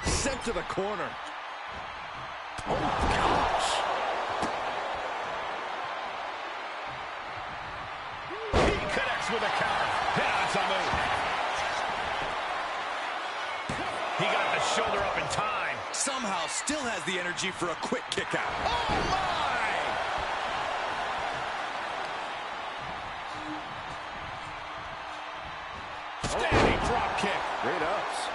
Sent to the corner. Oh, gosh. He connects with a counter. Hit on Samu. He got the shoulder up in time. Somehow still has the energy for a quick kick out. Oh, my! Standing drop kick. Great ups.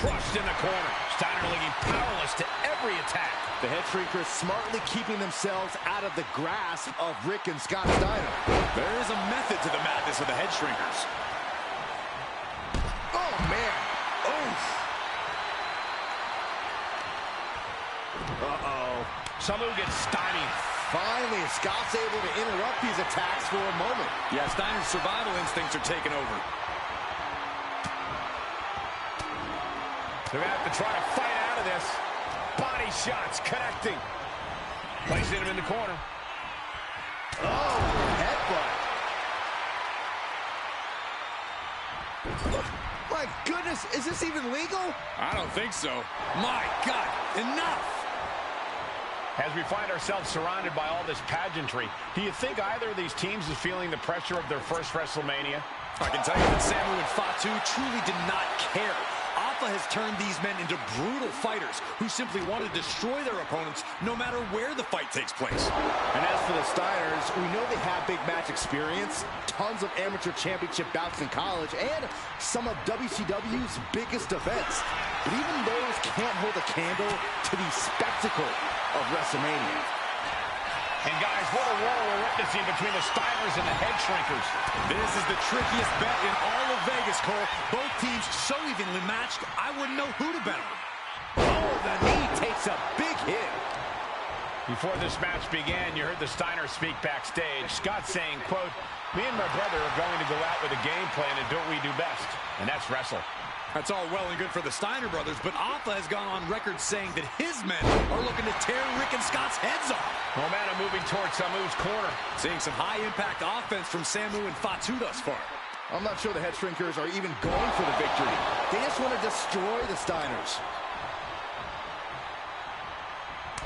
crushed in the corner. Steiner looking powerless to every attack. The head shrinkers smartly keeping themselves out of the grasp of Rick and Scott Steiner. There is a method to the madness of the head shrinkers. Oh, man. Oof. Uh-oh. Samu gets stymied. Finally, Scott's able to interrupt these attacks for a moment. Yeah, Steiner's survival instincts are taking over. They're going to have to try to fight out of this. Body shots connecting. Placing him in the corner. Oh, headbutt. My goodness, is this even legal? I don't think so. My God, enough! As we find ourselves surrounded by all this pageantry, do you think either of these teams is feeling the pressure of their first WrestleMania? I can tell you that Samu and Fatu truly did not care. Alpha has turned these men into brutal fighters who simply want to destroy their opponents no matter where the fight takes place. And as for the Steiners, we know they have big match experience, tons of amateur championship bouts in college, and some of WCW's biggest events. But even those can't hold a candle to the spectacle of WrestleMania. And guys, what a war we're witnessing between the Steiners and the head shrinkers. This is the trickiest bet in all of Vegas, Cole. Both teams so evenly matched, I wouldn't know who to bet on. Oh, the knee takes a big hit. Before this match began, you heard the Steiners speak backstage. Scott saying, quote, "Me and my brother are going to go out with a game plan and do what we do best, and that's wrestle." That's all well and good for the Steiner brothers, but Alpha has gone on record saying that his men are looking to tear Rick and Scott's heads off. Momentum moving towards Samu's corner. Seeing some high-impact offense from Samu and Fatu thus far. I'm not sure the head shrinkers are even going for the victory. They just want to destroy the Steiners.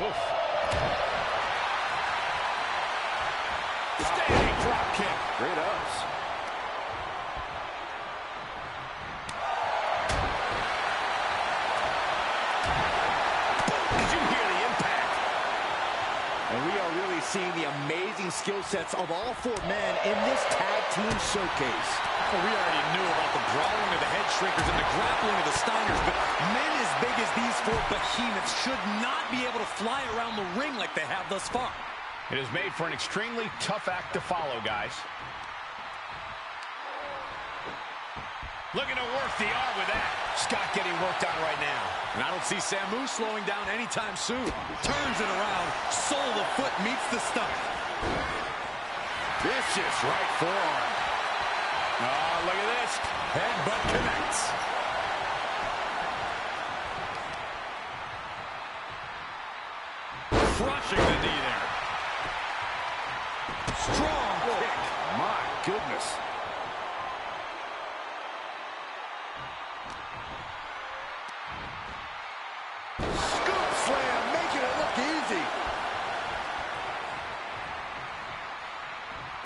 Oof. Standing drop kick. Great ups. And we are really seeing the amazing skill sets of all four men in this tag team showcase. Well, we already knew about the brawling of the head shrinkers and the grappling of the Steiners, but men as big as these four behemoths should not be able to fly around the ring like they have thus far. It has made for an extremely tough act to follow, guys. Looking to work the arm with that. Scott getting worked on right now. And I don't see Samu slowing down anytime soon. Turns it around. Sole of the foot meets the stomach. Vicious right forearm. Oh, look at this. Headbutt connects. Crushing the knee there. Strong kick. My goodness. Scoop slam, making it look easy.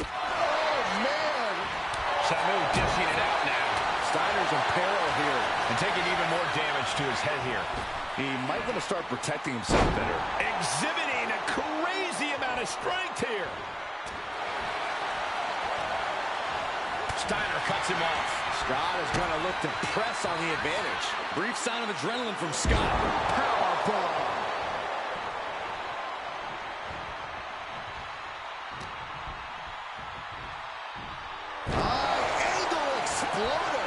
Oh, man. Samu dishing it out now. Steiner's in peril here. And taking even more damage to his head here. He might want to start protecting himself better. Exhibiting a crazy amount of strength here. Steiner cuts him off. Scott is going to look to press on the advantage. Brief sign of adrenaline from Scott. Powerbomb. High angle exploder.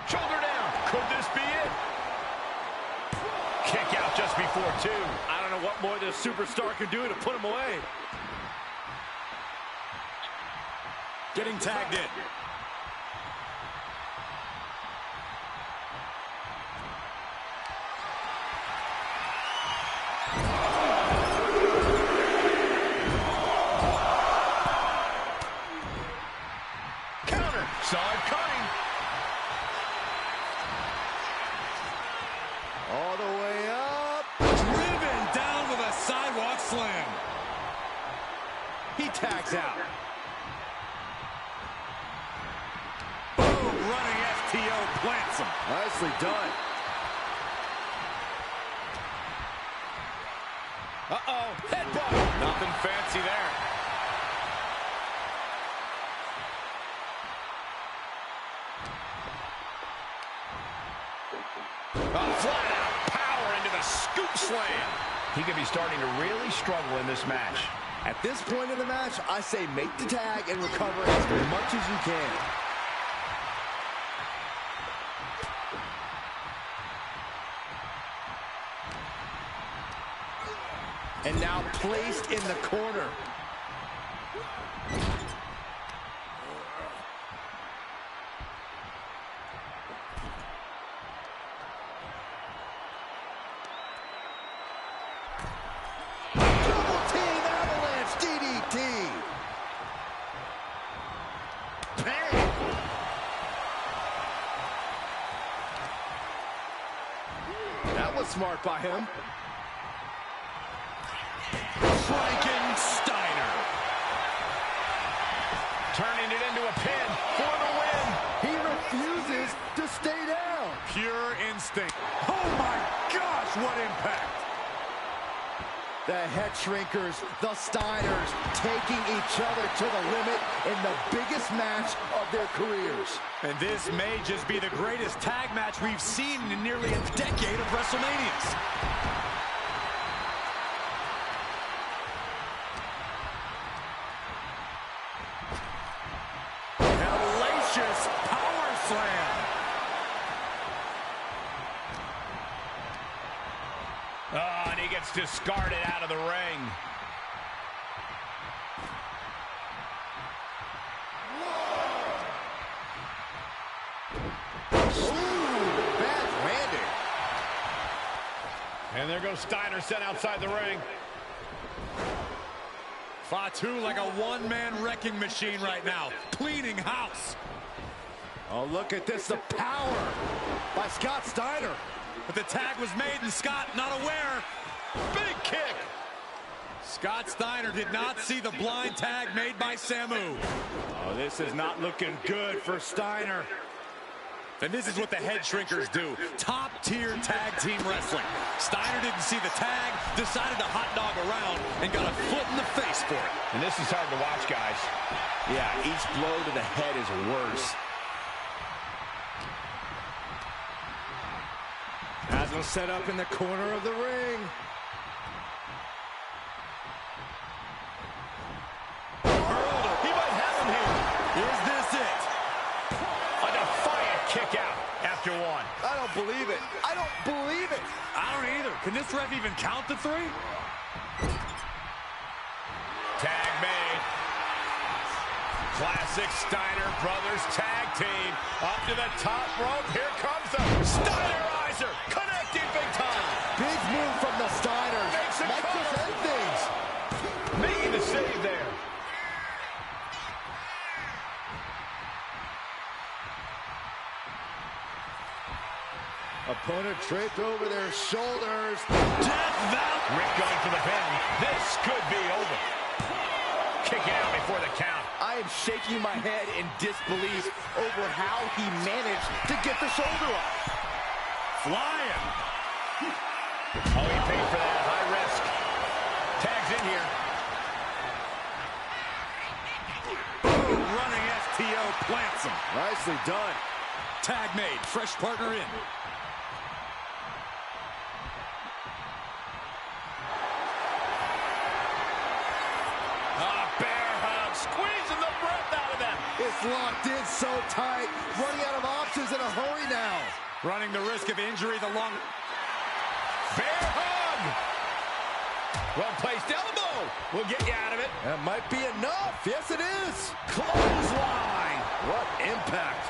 Shoulder down. Could this be it? Kick out just before two. I don't know what more this superstar can do to put him away. Getting tagged in. Counter. Saw it coming. All the way up. Driven down with a sidewalk slam. He tags out. Running FTO plants him. Nicely done. Uh-oh. Headbutt. Nothing fancy there. slam. He could be starting to really struggle in this match. At this point in the match, I say make the tag and recover as much as you can. And now placed in the corner. That was smart by him. Frankensteiner. Turning it into a pin for the win. He refuses to stay down. Pure instinct. Oh my gosh, what impact. The head shrinkers, the Steiners, taking each other to the limit in the biggest match of their careers. And this may just be the greatest tag match we've seen in nearly a decade of WrestleManias. Hellacious power slam. Oh, and he gets discarded out of the ring. Bad landing. And there goes Steiner sent outside the ring. Fatu like a one-man wrecking machine right now, cleaning house. Oh, look at this, the power by Scott Steiner. But the tag was made and Scott not aware. Big kick. Scott Steiner did not see the blind tag made by Samu. Oh, this is not looking good for Steiner. And this is what the head shrinkers do. Top-tier tag team wrestling. Steiner didn't see the tag, decided to hot dog around, and got a foot in the face for it. And this is hard to watch, guys. Yeah, each blow to the head is worse. Has him set up in the corner of the ring. He might have him here. Is this it? A defiant kick out after one. I don't believe it. I don't believe it. I don't either. Can this ref even count to 3? Tag made. Classic Steiner Brothers tag team. Up to the top rope. Here comes the Steinerizer. Connecting big time. Big move from the Steiners. Makes it Might just end things. Making the save there. Opponent draped over their shoulders. Death Valley. Rick going for the pin. This could be over. Kicking out before the count. I am shaking my head in disbelief over how he managed to get the shoulder up. Flying. Oh, he paid for that. High risk. Tags in here. Running STO plants him. Nicely done. Tag made. Fresh partner in. Squeezing the breath out of them. It's locked in so tight. Running out of options in a hurry now. Running the risk of injury the long... Bear hug. Well-placed elbow. We'll get you out of it. That might be enough. Yes, it is. Clothesline. What impact.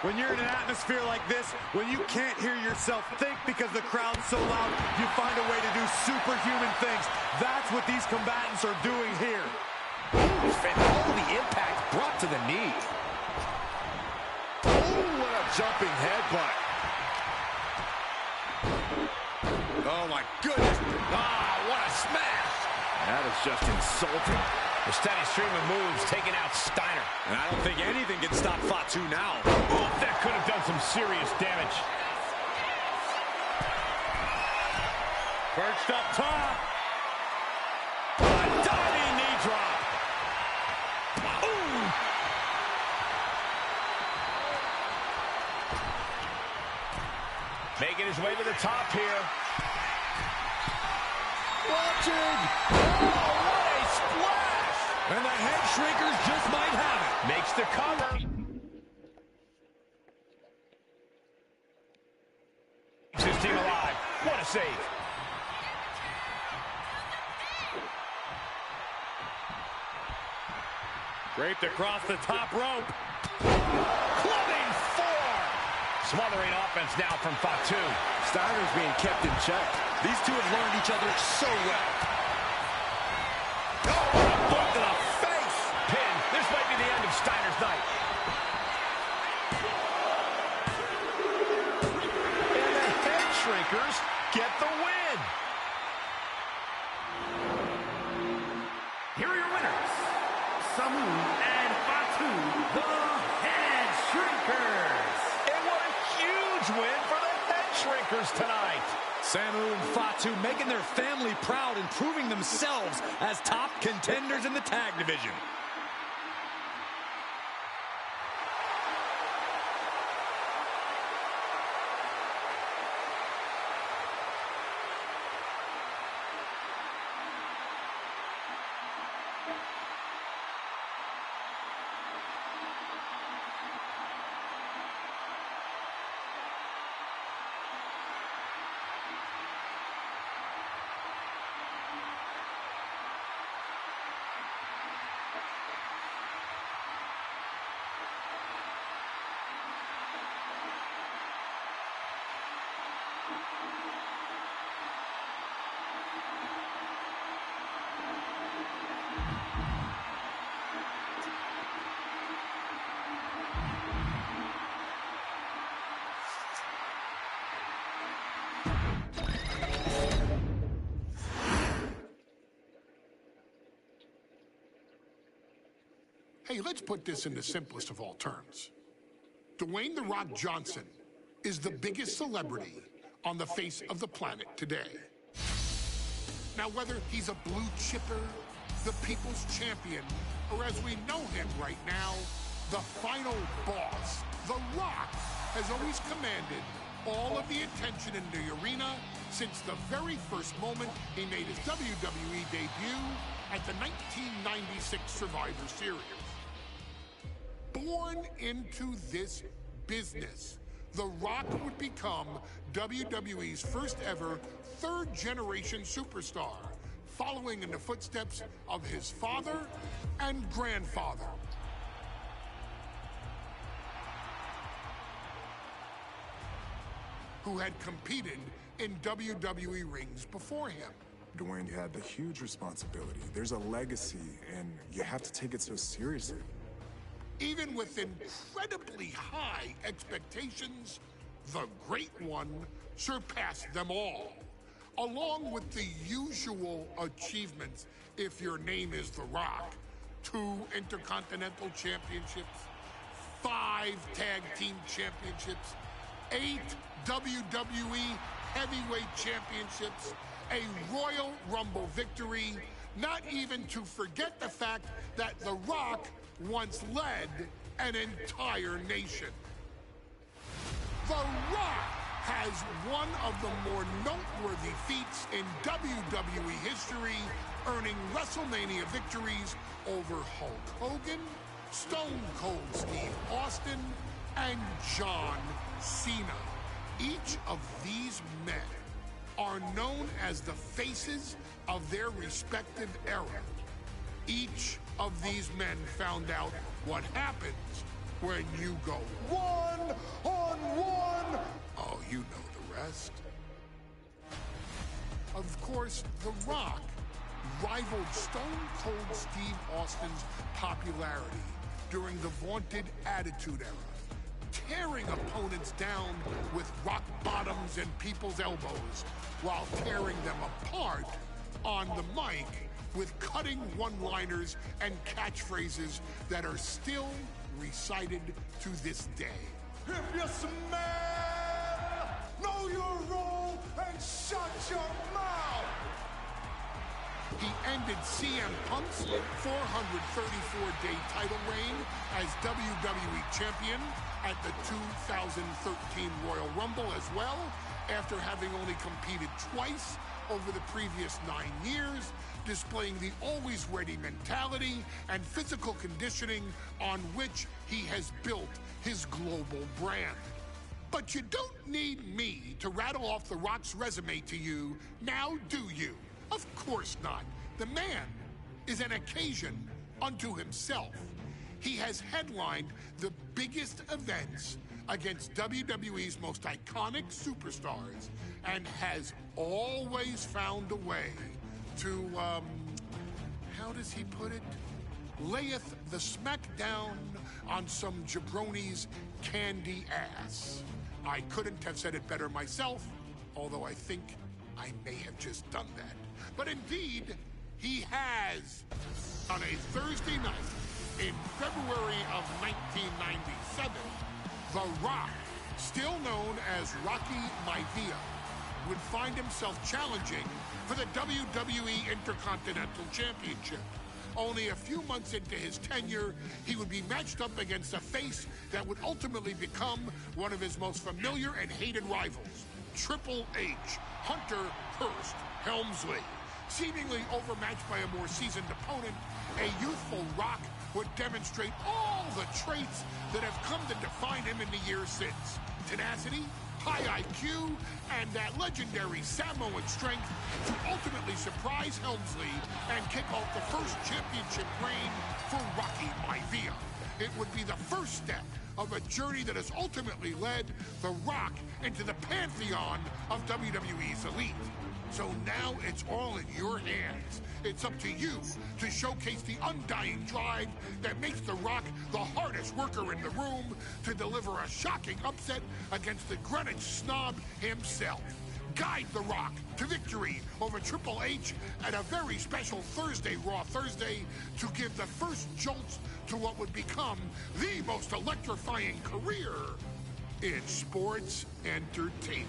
When you're in an atmosphere like this, when you can't hear yourself think because the crowd's so loud, you find a way to do superhuman things. That's what these combatants are doing here. And all the impact brought to the knee. Oh, what a jumping headbutt. Oh, my goodness. Ah, what a smash. That is just insulting. The steady stream of moves taking out Steiner. And I don't think anything can stop Fatu now. Oh, that could have done some serious damage. Perched up top. A diving knee drop. Ooh. Making his way to the top here. Watching! Oh, what a splash! And the head shrinkers just might have it. Makes the cover. Keeps his team alive. What a save. Draped across the top rope. Clubbing four. Smothering offense now from Fatu. Steiner's being kept in check. These two have learned each other so well. Oh, what a boot to the face. Pin. This might be the end of Steiner's night. And the head shrinkers get the win. Here are your winners, Samu and Fatu, the Head Shrinkers. And what a huge win for the Head Shrinkers tonight. Samu and Fatu making their family proud and proving themselves as top contenders in the tag division. Hey, let's put this in the simplest of all terms. Dwayne "The Rock" Johnson is the biggest celebrity on the face of the planet today. Now, whether he's a blue chipper, the people's champion, or as we know him right now, the final boss, The Rock has always commanded all of the attention in the arena since the very first moment he made his WWE debut at the 1996 Survivor Series. Born into this business, The Rock would become WWE's first ever third-generation superstar, following in the footsteps of his father and grandfather. Who had competed in WWE rings before him. Dwayne had the huge responsibility. There's a legacy, and you have to take it so seriously. Even with incredibly high expectations, the Great One surpassed them all, along with the usual achievements if your name is The Rock. 2 Intercontinental Championships, 5 Tag Team Championships, 8 WWE Heavyweight Championships, a Royal Rumble victory, not even to forget the fact that The Rock once led an entire nation. The Rock has one of the more noteworthy feats in WWE history, earning WrestleMania victories over Hulk Hogan, Stone Cold Steve Austin, and John Cena. Each of these men are known as the faces of their respective era. Each of these men found out what happens when you go one-on-one. Oh, you know the rest. Of course, The Rock rivaled Stone Cold Steve Austin's popularity during the vaunted Attitude Era, tearing opponents down with rock bottoms and people's elbows while tearing them apart on the mic with cutting one-liners and catchphrases that are still recited to this day. If you smell, know your role and shut your mouth. He ended CM Punk's 434-day title reign as WWE Champion at the 2013 Royal Rumble as well, after having only competed twice over the previous 9 years, displaying the always-ready mentality and physical conditioning on which he has built his global brand. But you don't need me to rattle off The Rock's resume to you, now do you? Of course not. The man is an occasion unto himself. He has headlined the biggest events against WWE's most iconic superstars and has always found a way to, how does he put it? Layeth the smackdown on some jabroni's candy ass. I couldn't have said it better myself, although I think I may have just done that. But indeed, he has. On a Thursday night in February of 1997, The Rock, still known as Rocky Maivia, would find himself challenging for the WWE Intercontinental Championship. Only a few months into his tenure, he would be matched up against a face that would ultimately become one of his most familiar and hated rivals, Triple H, Hunter Hearst Helmsley. Seemingly overmatched by a more seasoned opponent, a youthful Rock would demonstrate all the traits that have come to define him in the years since. Tenacity, high IQ, and that legendary Samoan strength to ultimately surprise Helmsley and kick off the first championship reign for Rocky Maivia. It would be the first step of a journey that has ultimately led The Rock into the pantheon of WWE's elite. So now it's all in your hands. It's up to you to showcase the undying drive that makes The Rock the hardest worker in the room to deliver a shocking upset against the Greenwich snob himself. Guide The Rock to victory over Triple H at a very special Thursday, Raw Thursday, to give the first jolts to what would become the most electrifying career in sports entertainment.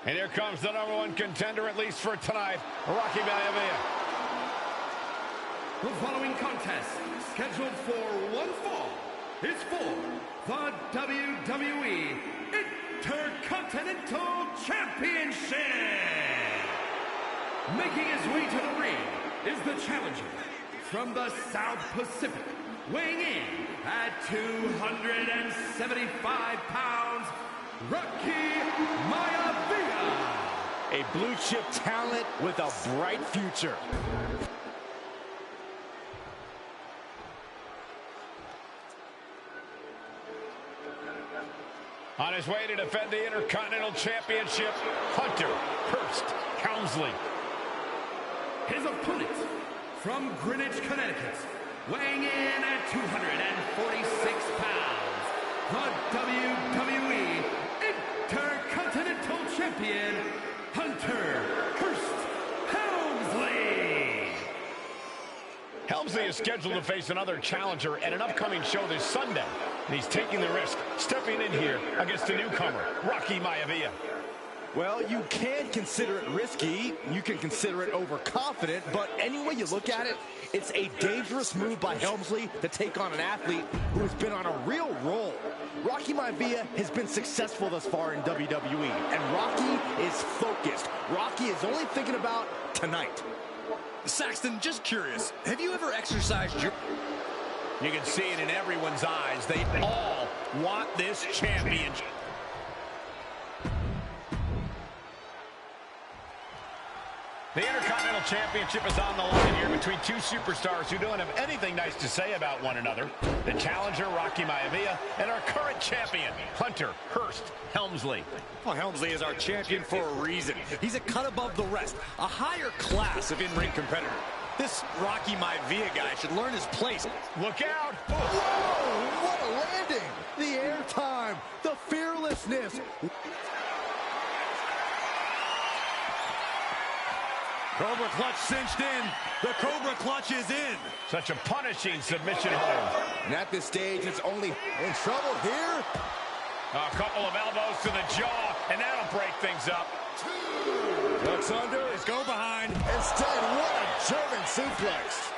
And here comes the #1 contender, at least for tonight, Rocky Maivia. The following contest, scheduled for one fall, is for the WWE Intercontinental Championship. Making his way to the ring is the challenger from the South Pacific, weighing in at 275 pounds, Rocky Maivia. A blue chip talent with a bright future. On his way to defend the Intercontinental Championship, Hunter Hearst Helmsley. His opponent from Greenwich, Connecticut, weighing in at 246 pounds, the WWE Intercontinental Champion, Hunter Hearst Helmsley. Helmsley is scheduled to face another challenger at an upcoming show this Sunday. And he's taking the risk, stepping in here against a newcomer, Rocky Maivia. Well, you can consider it risky, you can consider it overconfident, but any way you look at it, it's a dangerous move by Helmsley to take on an athlete who has been on a real roll. Rocky Maivia has been successful thus far in WWE, and Rocky is focused. Rocky is only thinking about tonight. Saxton, just curious, have you ever exercised your... You can see it in everyone's eyes. They all want this championship. The Intercontinental Championship is on the line here between two superstars who don't have anything nice to say about one another. The challenger, Rocky Maivia, and our current champion, Hunter Hearst Helmsley. Well, Helmsley is our champion for a reason. He's a cut above the rest, a higher class of in-ring competitor. This Rocky Maivia guy should learn his place. Look out! Whoa, what a landing! The airtime, the fearlessness. Cobra clutch cinched in. The Cobra clutch is in. Such a punishing submission hold. And at this stage, it's only in trouble here. A couple of elbows to the jaw, and that'll break things up. Ducks under. Go behind. Instead, what a German suplex.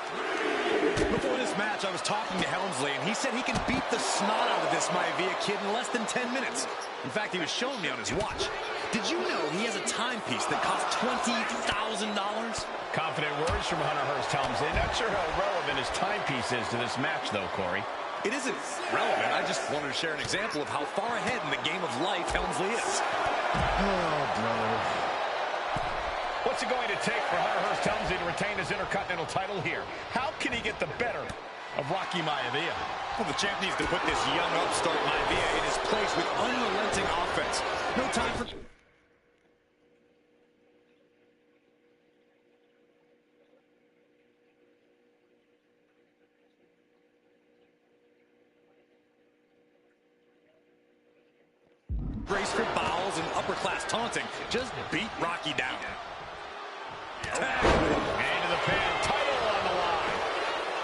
Before this match, I was talking to Helmsley, and he said he can beat the snot out of this Maivia kid in less than 10 minutes. In fact, he was showing me on his watch. Did you know he has a timepiece that costs $20,000? Confident words from Hunter Hearst Helmsley. Not sure how relevant his timepiece is to this match, though, Corey. It isn't relevant. I just wanted to share an example of how far ahead in the game of life Helmsley is. Oh, brother. What's it going to take for Hunter Hearst Helmsley to retain his Intercontinental title here? How can he get the better of Rocky Maivia? Well, the champ needs to put this young upstart Maivia in his place with unrelenting offense. No time for... graceful bows and upper-class taunting. Just beat Rocky down. Into the pin, title on the line.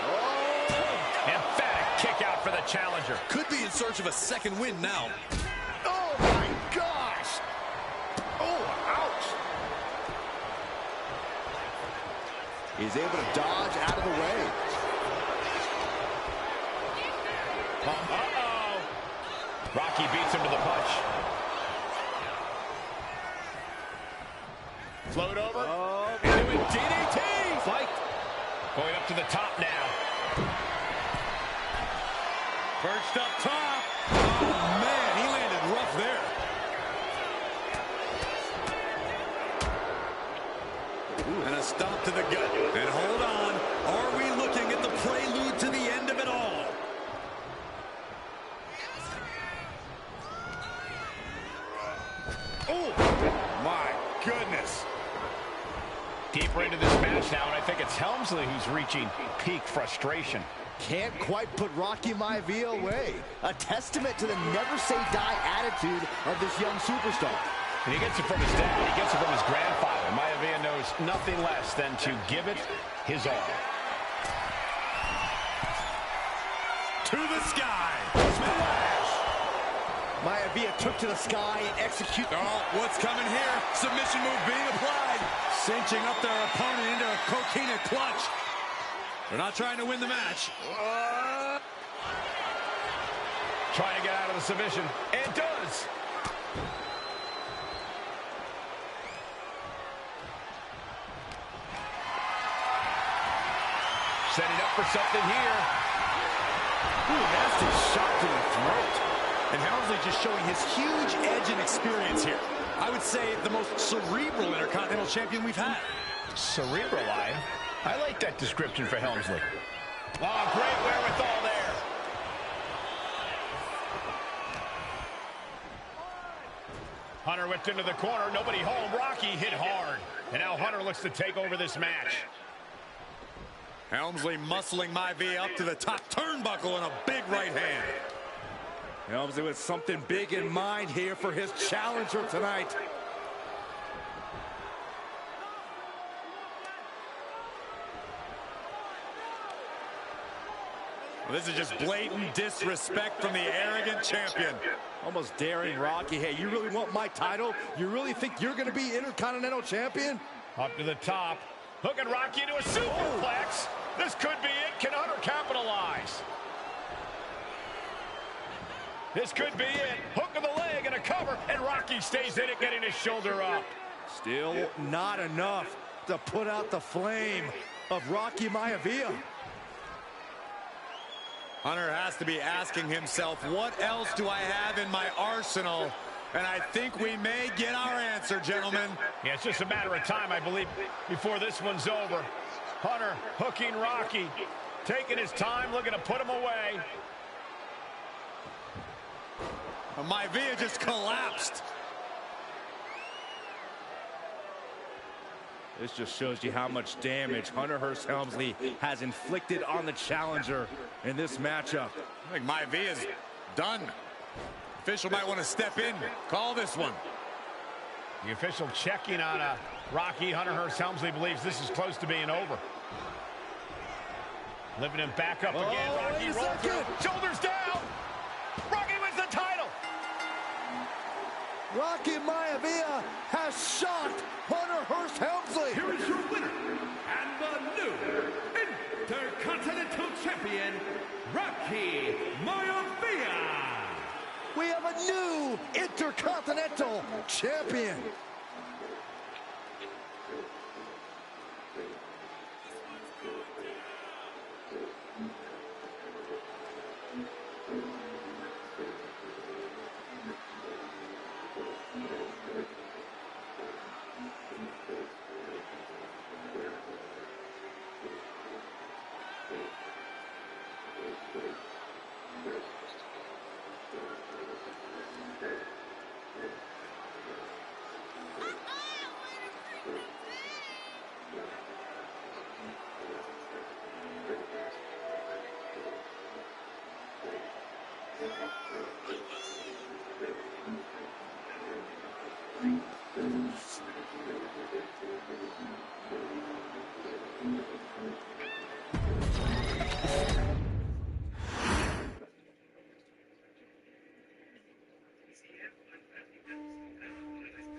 Oh. Emphatic kick out for the challenger. Could be in search of a second win now. Oh, my gosh. Oh, ouch. He's able to dodge out of the way. Uh-oh. Rocky beats him to the punch. Float over. Into a DDT. Fight. Going up to the top now. Perched up top. Oh, man, he landed rough there. And a stomp to the gut. And hold on. Are we looking at the prelude to the end of it all? Oh, my goodness. Deeper into this match now, and I think it's Helmsley who's reaching peak frustration. Can't quite put Rocky Maivia away. A testament to the never-say-die attitude of this young superstar. And he gets it from his dad. He gets it from his grandfather. Maivia knows nothing less than to give it his all. To the sky. Smash! Maivia took to the sky and executed. Oh, what's coming here? Submission move being applied. Cinching up their opponent into a coquina clutch. They're not trying to win the match. Trying to get out of the submission. And does. Setting up for something here. Ooh, nasty shot to the throat. And Helmsley just showing his huge edge and experience here. I would say the most cerebral Intercontinental Champion we've had. Cerebral, I like that description for Helmsley. Oh, great wherewithal there. Hunter whipped into the corner. Nobody home. Rocky hit hard. And now Hunter looks to take over this match. Helmsley muscling Maivia up to the top turnbuckle in a big right hand. Helmsley with something big in mind here for his challenger tonight. Well, this is just blatant disrespect from the arrogant champion. Almost daring Rocky. Hey, you really want my title? You really think you're going to be Intercontinental Champion? Up to the top. Hooking Rocky into a superplex. This could be it. Can Hunter capitalize? This could be it. Hook of the leg and a cover, and Rocky stays in it, getting his shoulder up. Still not enough to put out the flame of Rocky Maivia. Hunter has to be asking himself, what else do I have in my arsenal? And I think we may get our answer, gentlemen. Yeah, it's just a matter of time, I believe, before this one's over. Hunter hooking Rocky, taking his time, looking to put him away. Maivia just collapsed. This just shows you how much damage Hunter Hearst Helmsley has inflicted on the challenger in this matchup. I think Maivia's done. Official might want to step in, call this one. The official checking on Rocky. Hunter Hearst Helmsley believes this is close to being over. Living him back up again. Rocky rolls through. Shoulders down. Rocky wins the title. Rocky Maivia has shocked Hunter Hearst Helmsley. Here is your winner and the new Intercontinental Intercontinental Champion, Rocky Maivia. We have a new Intercontinental Champion.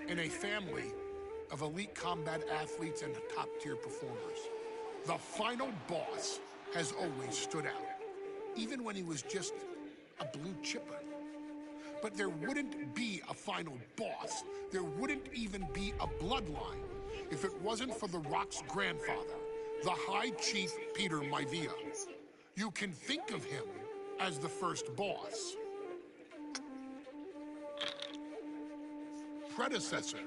In a family of elite combat athletes and top-tier performers, the final boss has always stood out, even when he was just a blue chipper. But there wouldn't be a final boss, there wouldn't even be a bloodline if it wasn't for The Rock's grandfather, the High Chief Peter Maivia. You can think of him as the first boss. Predecessor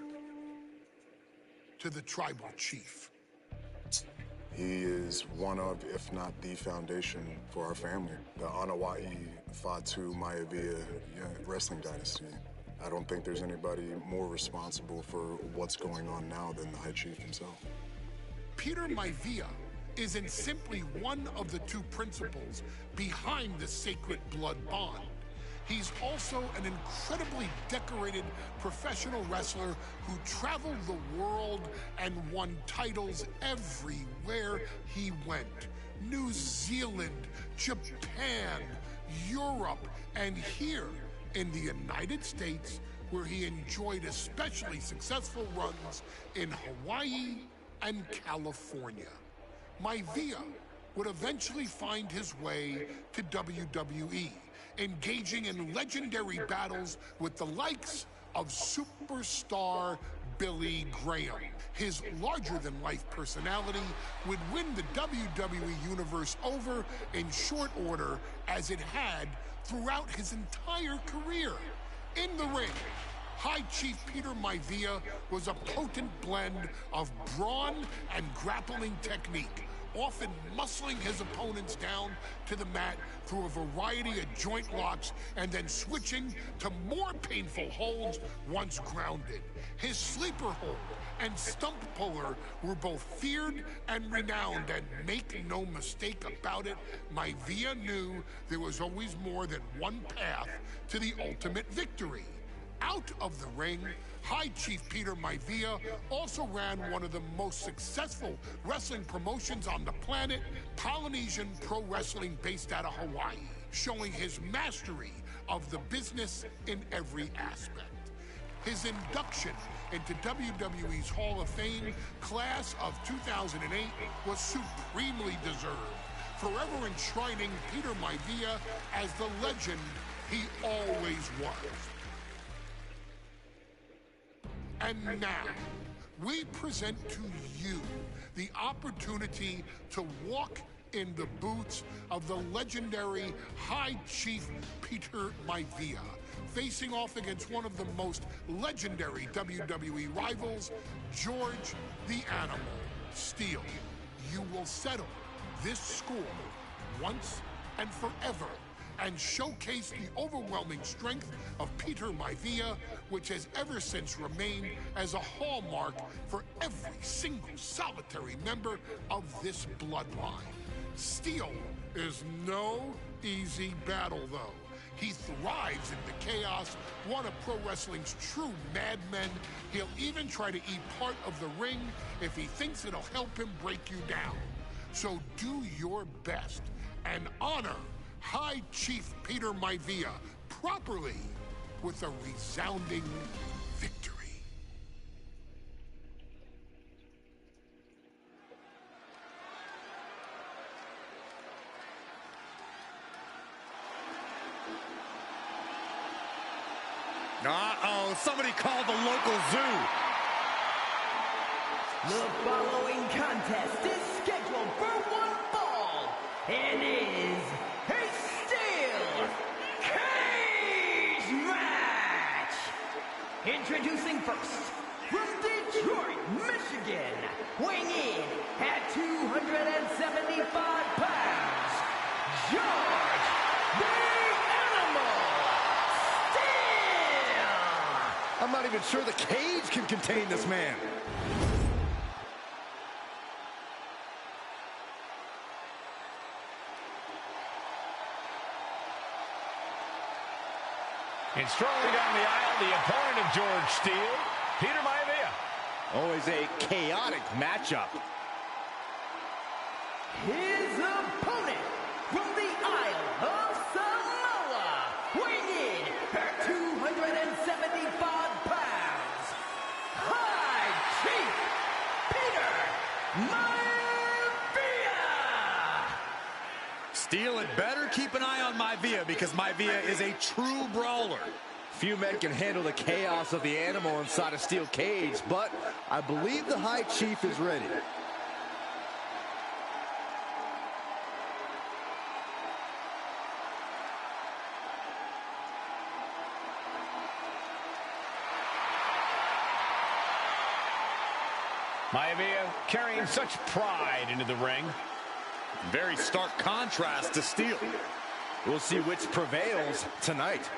to the tribal chief. He is one of, if not the foundation for our family. The Anawa'i Fatu Maivia wrestling dynasty. I don't think there's anybody more responsible for what's going on now than the High Chief himself. Peter Maivia isn't simply one of the two principals behind the sacred blood bond. He's also an incredibly decorated professional wrestler who traveled the world and won titles everywhere he went. New Zealand, Japan, Europe, and here in the United States, where he enjoyed especially successful runs in Hawaii and California. Maivia would eventually find his way to WWE, engaging in legendary battles with the likes of superstar Billy Graham. His larger-than-life personality would win the WWE Universe over in short order, as it had throughout his entire career. In the ring, High Chief Peter Maivia was a potent blend of brawn and grappling technique, often muscling his opponents down to the mat through a variety of joint locks and then switching to more painful holds once grounded. His sleeper hold and stump puller were both feared and renowned, and make no mistake about it, Maivia knew there was always more than one path to the ultimate victory. Out of the ring, High Chief Peter Maivia also ran one of the most successful wrestling promotions on the planet, Polynesian Pro Wrestling, based out of Hawaii, showing his mastery of the business in every aspect. His induction into WWE's Hall of Fame class of 2008 was supremely deserved, forever enshrining Peter Maivia as the legend he always was. And now, we present to you the opportunity to walk in the boots of the legendary High Chief Peter Maivia, facing off against one of the most legendary WWE rivals, George the Animal Steele. You will settle this score once and forever, and showcase the overwhelming strength of Peter Maivia, which has ever since remained as a hallmark for every single solitary member of this bloodline. Steele is no easy battle, though. He thrives in the chaos, one of pro wrestling's true madmen. He'll even try to eat part of the ring if he thinks it'll help him break you down. So do your best and honor High Chief Peter Maivia properly with a resounding victory. Uh-oh, somebody called the local zoo. The following contest is scheduled for one fall and is a steel cage match. Introducing first, from Detroit, Michigan, weighing in at 275 pounds, George the Animal Steel. I'm not even sure the cage can contain this man. And strolling down the aisle, the opponent of George Steele, Peter Maivia. Always a chaotic matchup. His opponent from the Isle of Samoa, weighing in at 275 pounds, High Chief Peter Maivia. Steele had better keep an eye on Maivia because Maivia is a true brawler. Few men can handle the chaos of the animal inside a steel cage, but I believe the High Chief is ready. Maivia carrying such pride into the ring. Very stark contrast to Steele. We'll see which prevails tonight.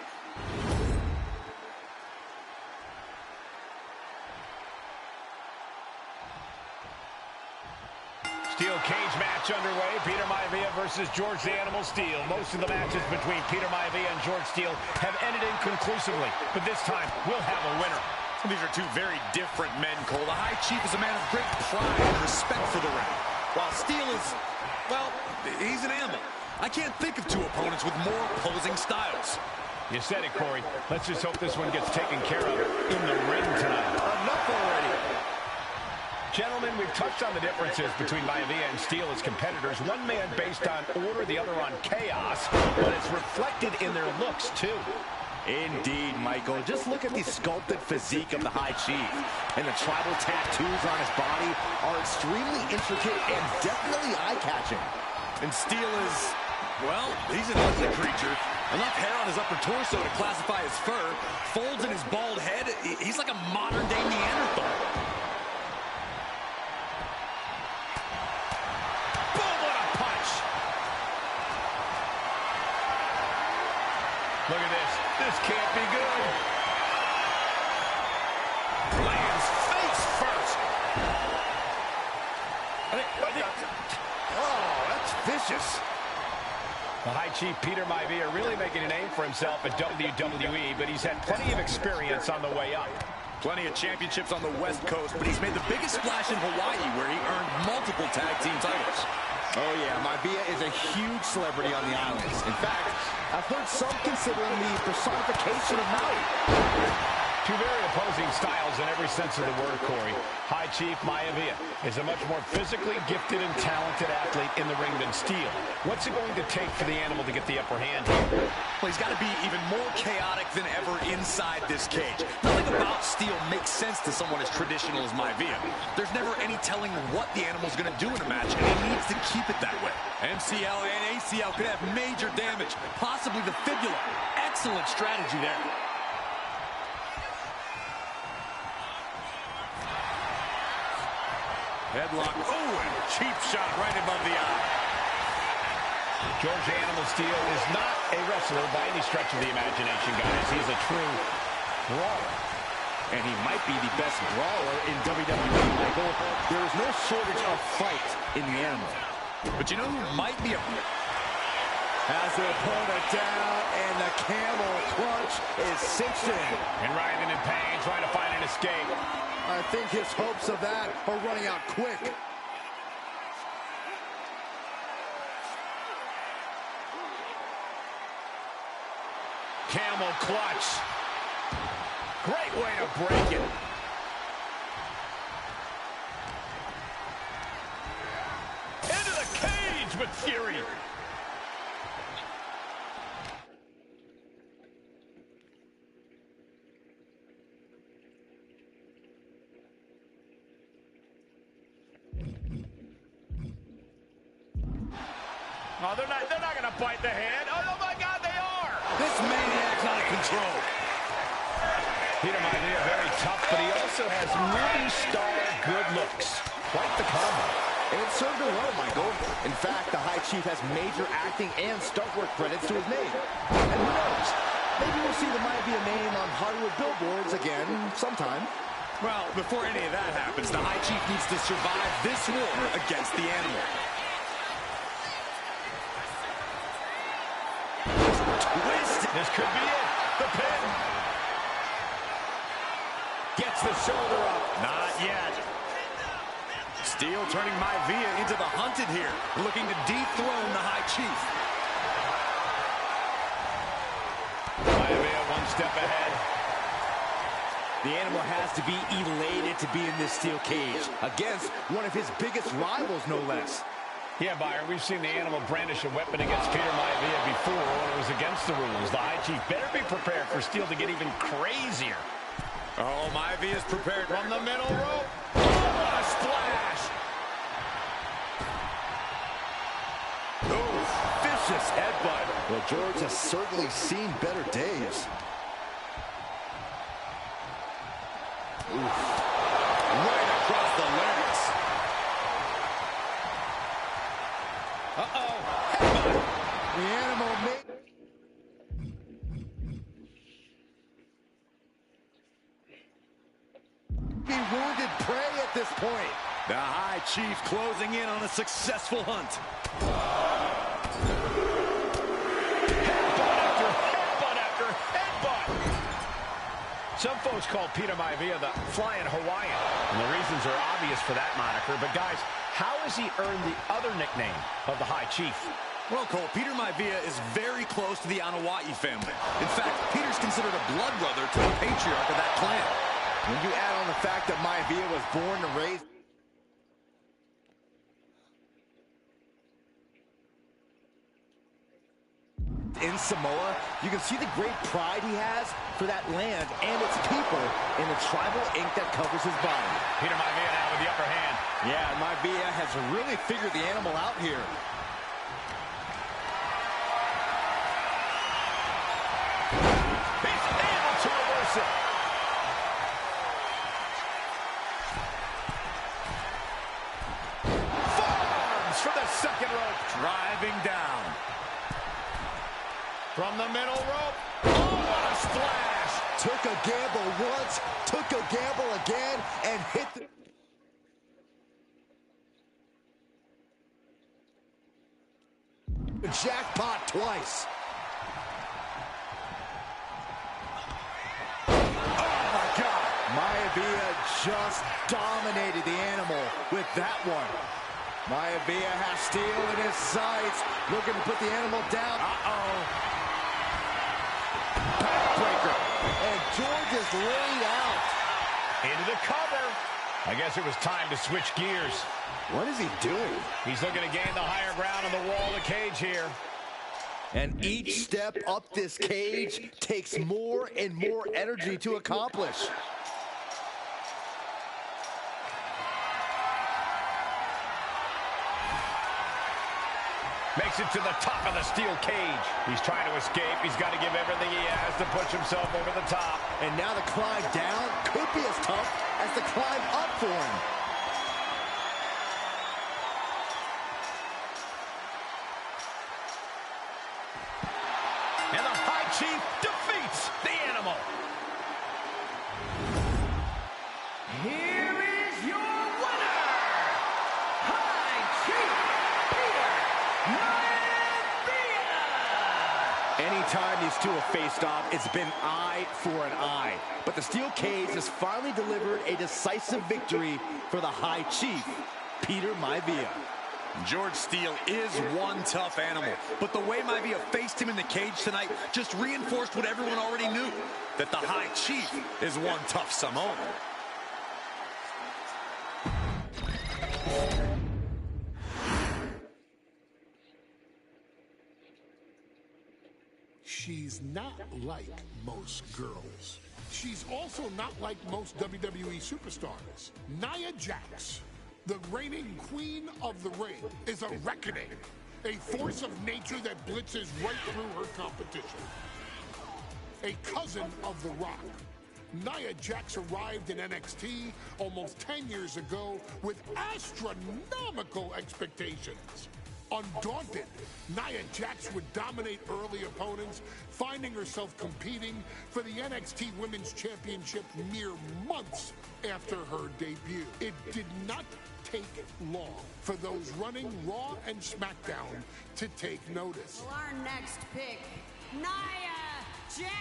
Steel cage match underway. Peter Maivia versus George the Animal Steele. Most of the matches between Peter Maivia and George Steele have ended inconclusively, but this time we'll have a winner. These are two very different men, Cole. The High Chief is a man of great pride and respect for the ring, while Steele is, well, he's an animal. I can't think of two opponents with more opposing styles. You said it, Corey. Let's just hope this one gets taken care of in the ring tonight. Enough already. Gentlemen, we've touched on the differences between Maivia and Steele as competitors. One man based on order, the other on chaos, but it's reflected in their looks, too. Indeed, Michael. Just look at the sculpted physique of the High Chief. And the tribal tattoos on his body are extremely intricate and definitely eye-catching. And Steele is, well, he's an ugly creature. Enough hair on his upper torso to classify as fur. Folds in his bald head. He's like a modern-day Neanderthal. Look at this. This can't be good. Lands face first. Oh, that's vicious. The High Chief Peter Maivia really making a name for himself at WWE, but he's had plenty of experience on the way up. Plenty of championships on the West Coast, but he's made the biggest splash in Hawaii, where he earned multiple tag team titles. Oh, yeah, Maivia is a huge celebrity on the islands. In fact, I've heard some consider him the personification of Maui. Two very opposing styles in every sense of the word, Corey. High Chief Maivia is a much more physically gifted and talented athlete in the ring than Steele. What's it going to take for the animal to get the upper hand here? Well, he's got to be even more chaotic than ever inside this cage. Nothing about Steele makes sense to someone as traditional as Maivia. There's never any telling what the animal's going to do in a match, and he needs to keep it that way. MCL and ACL could have major damage, possibly the fibula. Excellent strategy there. Headlock. Oh, and cheap shot right above the eye. George the Animal Steele is not a wrestler by any stretch of the imagination, guys. He's a true brawler. And he might be the best brawler in WWE, Michael. There is no shortage of fight in the animal. But you know who might be a... Has the opponent down, and the camel clutch is cinched in. And writhing in pain, trying to find an escape. I think his hopes of that are running out quick. Camel clutch. Great way to break it. Into the cage with fury. Oh, they're not going to bite the hand. Oh, my God, they are. This maniac's out of control. Peter Maivia, very tough, but he also has movie star good looks. Quite the combo. And it served him well, Michael. In fact, the High Chief has major acting and stunt work credits to his name. And who knows? Maybe we'll see the Maivia name on Hollywood billboards again sometime. Well, before any of that happens, the High Chief needs to survive this war against the animal. Twist. This could be it. The pin. Gets the shoulder up. Not yet. Steel turning Maivia into the hunted here, looking to dethrone the High Chief. Maivia one step ahead. The animal has to be elated to be in this steel cage against one of his biggest rivals, no less. Yeah, Byron, we've seen the animal brandish a weapon against Peter Maivia before when it was against the rules. The High Chief better be prepared for Steel to get even crazier. Oh, Maivia's prepared From the middle rope. Oh, what a splash! Oh, vicious headbutt. Well, George has certainly seen better days. Oof. right across the larynx. Uh-oh. The animal made... be wounded prey at this point. The High Chief closing in on a successful hunt. Headbutt after headbutt. Some folks call Peter Maivia the Flying Hawaiian, and the reasons are obvious for that moniker. But guys, how has he earned the other nickname of the High Chief? Well, Cole, Peter Maivia is very close to the Anoa'i family. In fact, Peter's considered a blood brother to the patriarch of that clan. When you add on the fact that Maivia was born and raised in Samoa, you can see the great pride he has for that land and its people in the tribal ink that covers his body. Peter Maivia now with the upper hand. Yeah, Maivia has really figured the animal out here. He's able to reverse it. Forearms for the second rope. Driving down. From the middle rope. Oh, what a splash. Took a gamble once, took a gamble again, and hit the jackpot twice. Oh my God. Maivia just dominated the animal with that one. Maivia has Steel in his sights, looking to put the animal down. Uh-oh. Backbreaker. And George is laid out. Into the cover. I guess it was time to switch gears. What is he doing? He's looking to gain the higher ground on the wall of the cage here. And each step up this cage takes more and more energy to accomplish. Makes it to the top of the steel cage. He's trying to escape. He's got to give everything he has to push himself over the top. And now the climb down could be as tough as the climb up for him. And the High Chief defeats the animal. Here is your winner, High Chief Peter Maivia. Anytime these two have faced off, it's been eye for an eye. But the steel cage has finally delivered a decisive victory for the High Chief, Peter Maivia. George Steele is one tough animal, but the way Maivia faced him in the cage tonight just reinforced what everyone already knew, that the High Chief is one tough Samoan. She's not like most girls. She's also not like most WWE superstars. Nia Jax, the reigning queen of the ring, is a reckoning. a force of nature that blitzes right through her competition. A cousin of The Rock, Nia Jax arrived in NXT almost 10 years ago with astronomical expectations. Undaunted, Nia Jax would dominate early opponents, finding herself competing for the NXT Women's Championship mere months after her debut. It did not take long for those running Raw and SmackDown to take notice. Well, our next pick, Nia Jax!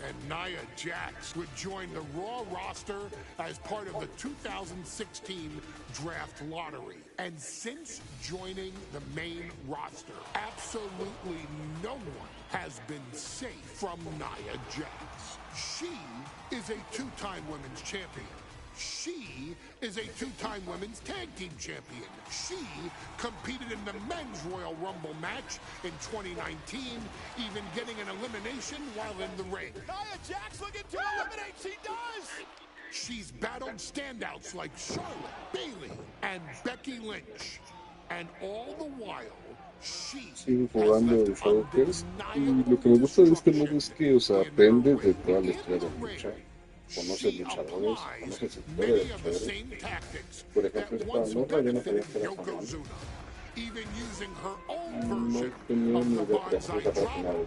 And Nia Jax would join the Raw roster as part of the 2016 draft lottery. And since joining the main roster, absolutely no one has been safe from Nia Jax. She is a two-time women's champion. She is a two-time women's tag team champion. She competed in the men's Royal Rumble match in 2019, even getting an elimination while in the ring. Nia Jax looking to eliminate, she does! She's battled standouts like Charlotte, Bayley, and Becky Lynch. And all the while, she Sigo jugando el Joker y lo que me gusta de este modo es que, o sea, aprende de toda la historia de lucha. Conoce luchadores, conoce el sector de luchadores. Por ejemplo, esta nota yo no sabía que era famosa. No tenía ni idea que era patrocinado.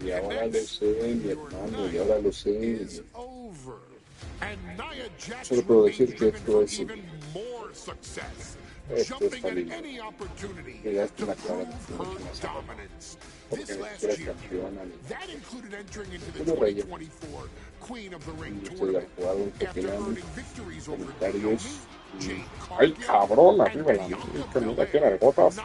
Y ahora lo sé, mi hermano, y ahora lo sé. Solo puedo decir que esto es está lindo. Que ya está clara porque era campeona. Solo Reyes. Estoy jugado un pequeño comentarios. ¡Ay, cabrón! Arriba la música, mira qué largotas.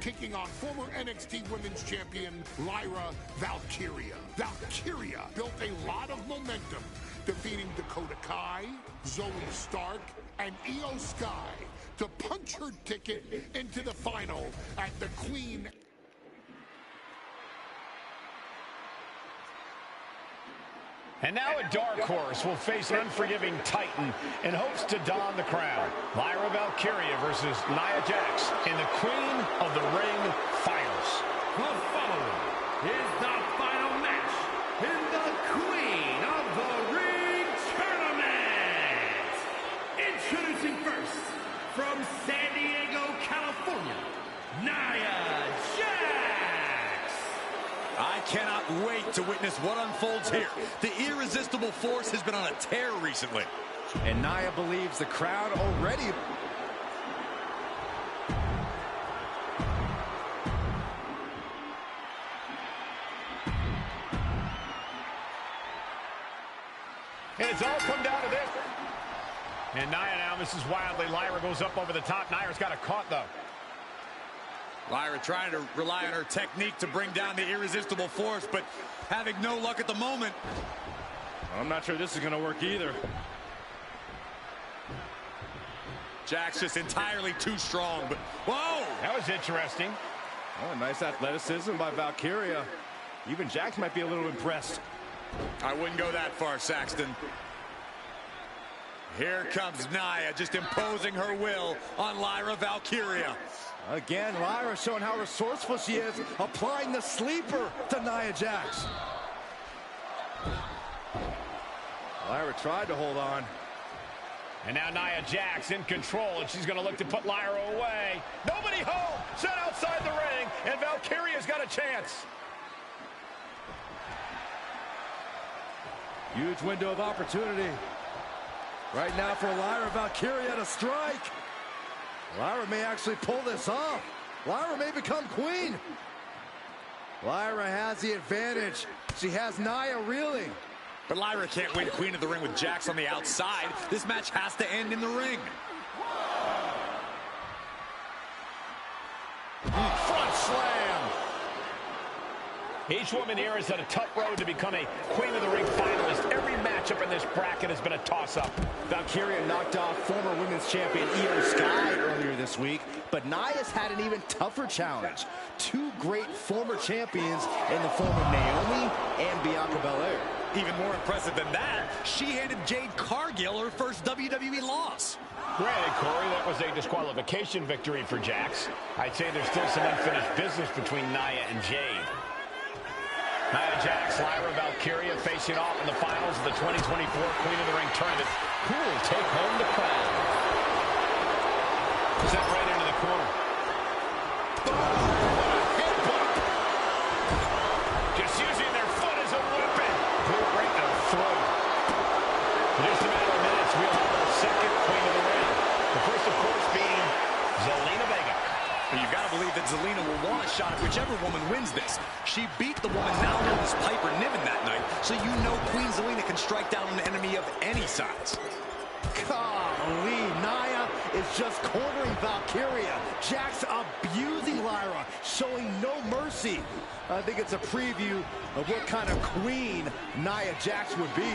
Taking on former NXT Women's Champion Lyra Valkyria. Valkyria built a lot of momentum, defeating Dakota Kai, Zoe Stark, and Io Sky to punch her ticket into the final at the Queen. And now a dark horse will face an unforgiving titan in hopes to don the crown. Lyra Valkyria versus Nia Jax in the Queen of the Ring Finals. The following is the final match in the Queen of the Ring Tournament. Introducing first, from San Diego, California, Nia Jax. I cannot wait to witness what unfolds here. The irresistible force has been on a tear recently. And Nia believes the crowd already. And it's all come down to this. And Nia now misses wildly. Lyra goes up over the top. Nia's got it caught, though. Lyra trying to rely on her technique to bring down the irresistible force, but having no luck at the moment. I'm not sure this is going to work either. Jax just entirely too strong, but whoa! That was interesting. Oh, nice athleticism by Valkyria. Even Jax might be a little impressed. I wouldn't go that far, Saxton. Here comes Nia, just imposing her will on Lyra Valkyria. Again, Lyra showing how resourceful she is, applying the sleeper to Nia Jax. Lyra tried to hold on. And now Nia Jax in control, and she's going to look to put Lyra away. Nobody home, set outside the ring, and Valkyria's got a chance. Huge window of opportunity. Right now for Lyra Valkyria to strike. Lyra may actually pull this off. Lyra may become queen. Lyra has the advantage. She has Nia reeling. But Lyra can't win Queen of the Ring with Jax on the outside. This match has to end in the ring. Front slam. Each woman here has had a tough road to become a Queen of the Ring finalist. Every matchup in this bracket has been a toss-up. Valkyria knocked off former women's champion Io Sky earlier this week, but Nia's had an even tougher challenge. Two great former champions in the form of Naomi and Bianca Belair. Even more impressive than that, she handed Jade Cargill her first WWE loss. Granted, Corey, that was a disqualification victory for Jax. I'd say there's still some unfinished business between Nia and Jade. Nia Jax, Lyra Valkyria facing off in the finals of the 2024 Queen of the Ring tournament. Who will take home the crown? Set right into the corner. Headbutt. Just using their foot as a weapon. Boot right to the throat. In just a matter of minutes, we'll have our second Queen of the Ring. The first, of course, being Zelina Vega. You've got to believe that Zelina will want a shot at whichever woman wins this. She beat the woman now known as Piper Niven that night, so you know Queen Zelina can strike down an enemy of any size. Golly, Nia is just cornering Valkyria. Jax abusing Lyra, showing no mercy. I think it's a preview of what kind of queen Nia Jax would be.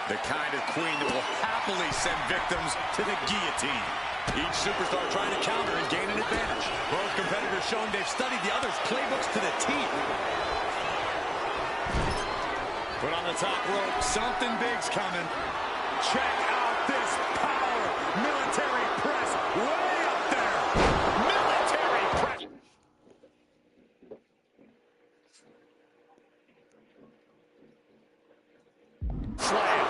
The kind of queen that will happily send victims to the guillotine. Each superstar trying to counter and gain an advantage. Both competitors showing they've studied the other's playbooks to the teeth. Put on the top rope, something big's coming. Check out this power. Military press way up there. Military press. Slam.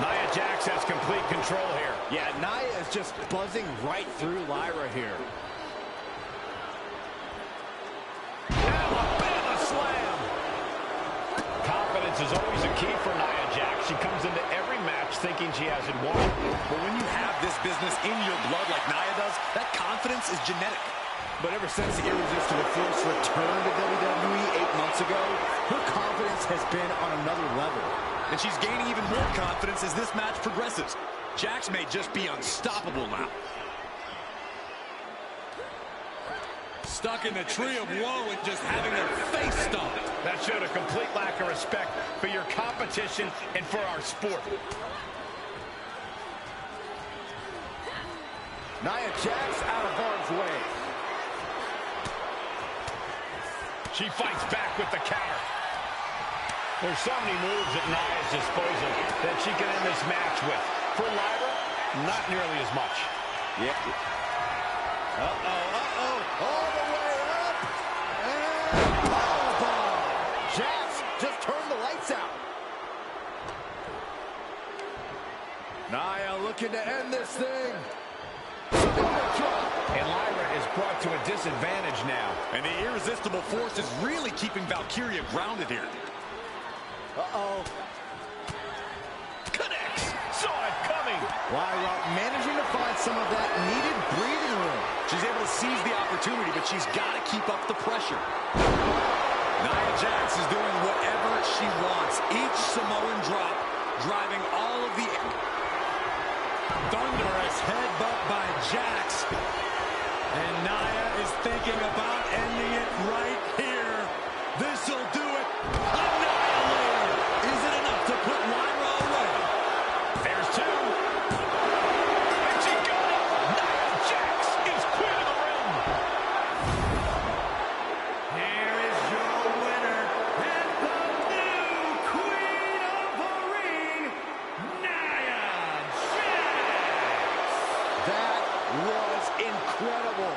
Nia Jax has complete control here. Yeah, Nia is just buzzing right through Lyra here. Alabama slam. Confidence is always a key for Nia Jax. She comes into every match thinking she hasn't won. But when you have this business in your blood like Nia does, that confidence is genetic. But ever since the Irresistible Force returned to WWE 8 months ago, her confidence has been on another level. And she's gaining even more confidence as this match progresses. Jax may just be unstoppable now. Stuck in the tree of woe and just having their face stomped. That showed a complete lack of respect for your competition and for our sport. Nia Jax out of harm's way. She fights back with the counter. There's so many moves at Nia's disposal that she can end this match with. For Lyra, not nearly as much. Yeah. All the way up. And powerbomb. Jax just turned the lights out. Nia looking to end this thing. And Lyra is brought to a disadvantage now. And the Irresistible Force is really keeping Valkyria grounded here. Connects. Saw it coming. Lyra managing to find some of that needed breathing room. She's able to seize the opportunity, but she's got to keep up the pressure. Nia Jax is doing whatever she wants. Each Samoan drop driving all of the thunderous headbutt by Jax. And Nia is thinking about ending it right here. This'll do it. Annihilator. Is it enough to put Lyra away? There's two. And she got it. Nia Jax is Queen of the Ring. Here is your winner and the new Queen of the Ring, Nia Jax. That was incredible.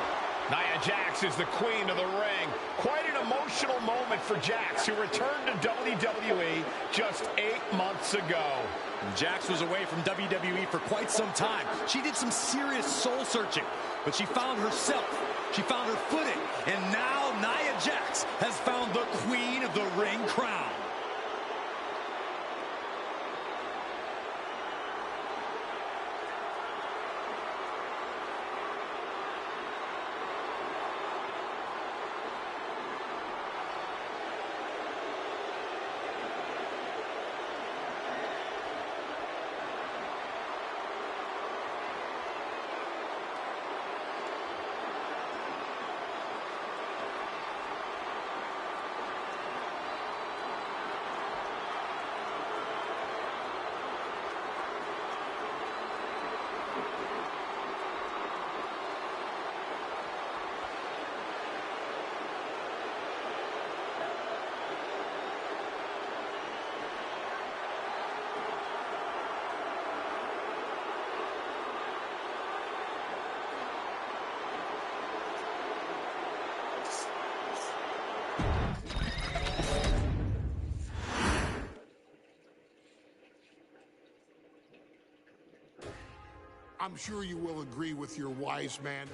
Nia Jax is the Queen of the Ring. Quite an emotional moment for Jax, who returned to WWE just 8 months ago. Jax was away from WWE for quite some time. She did some serious soul searching, but she found herself. She found her footing, and now Nia Jax has found the Queen of the Ring crown. I'm sure you will agree with your wise man.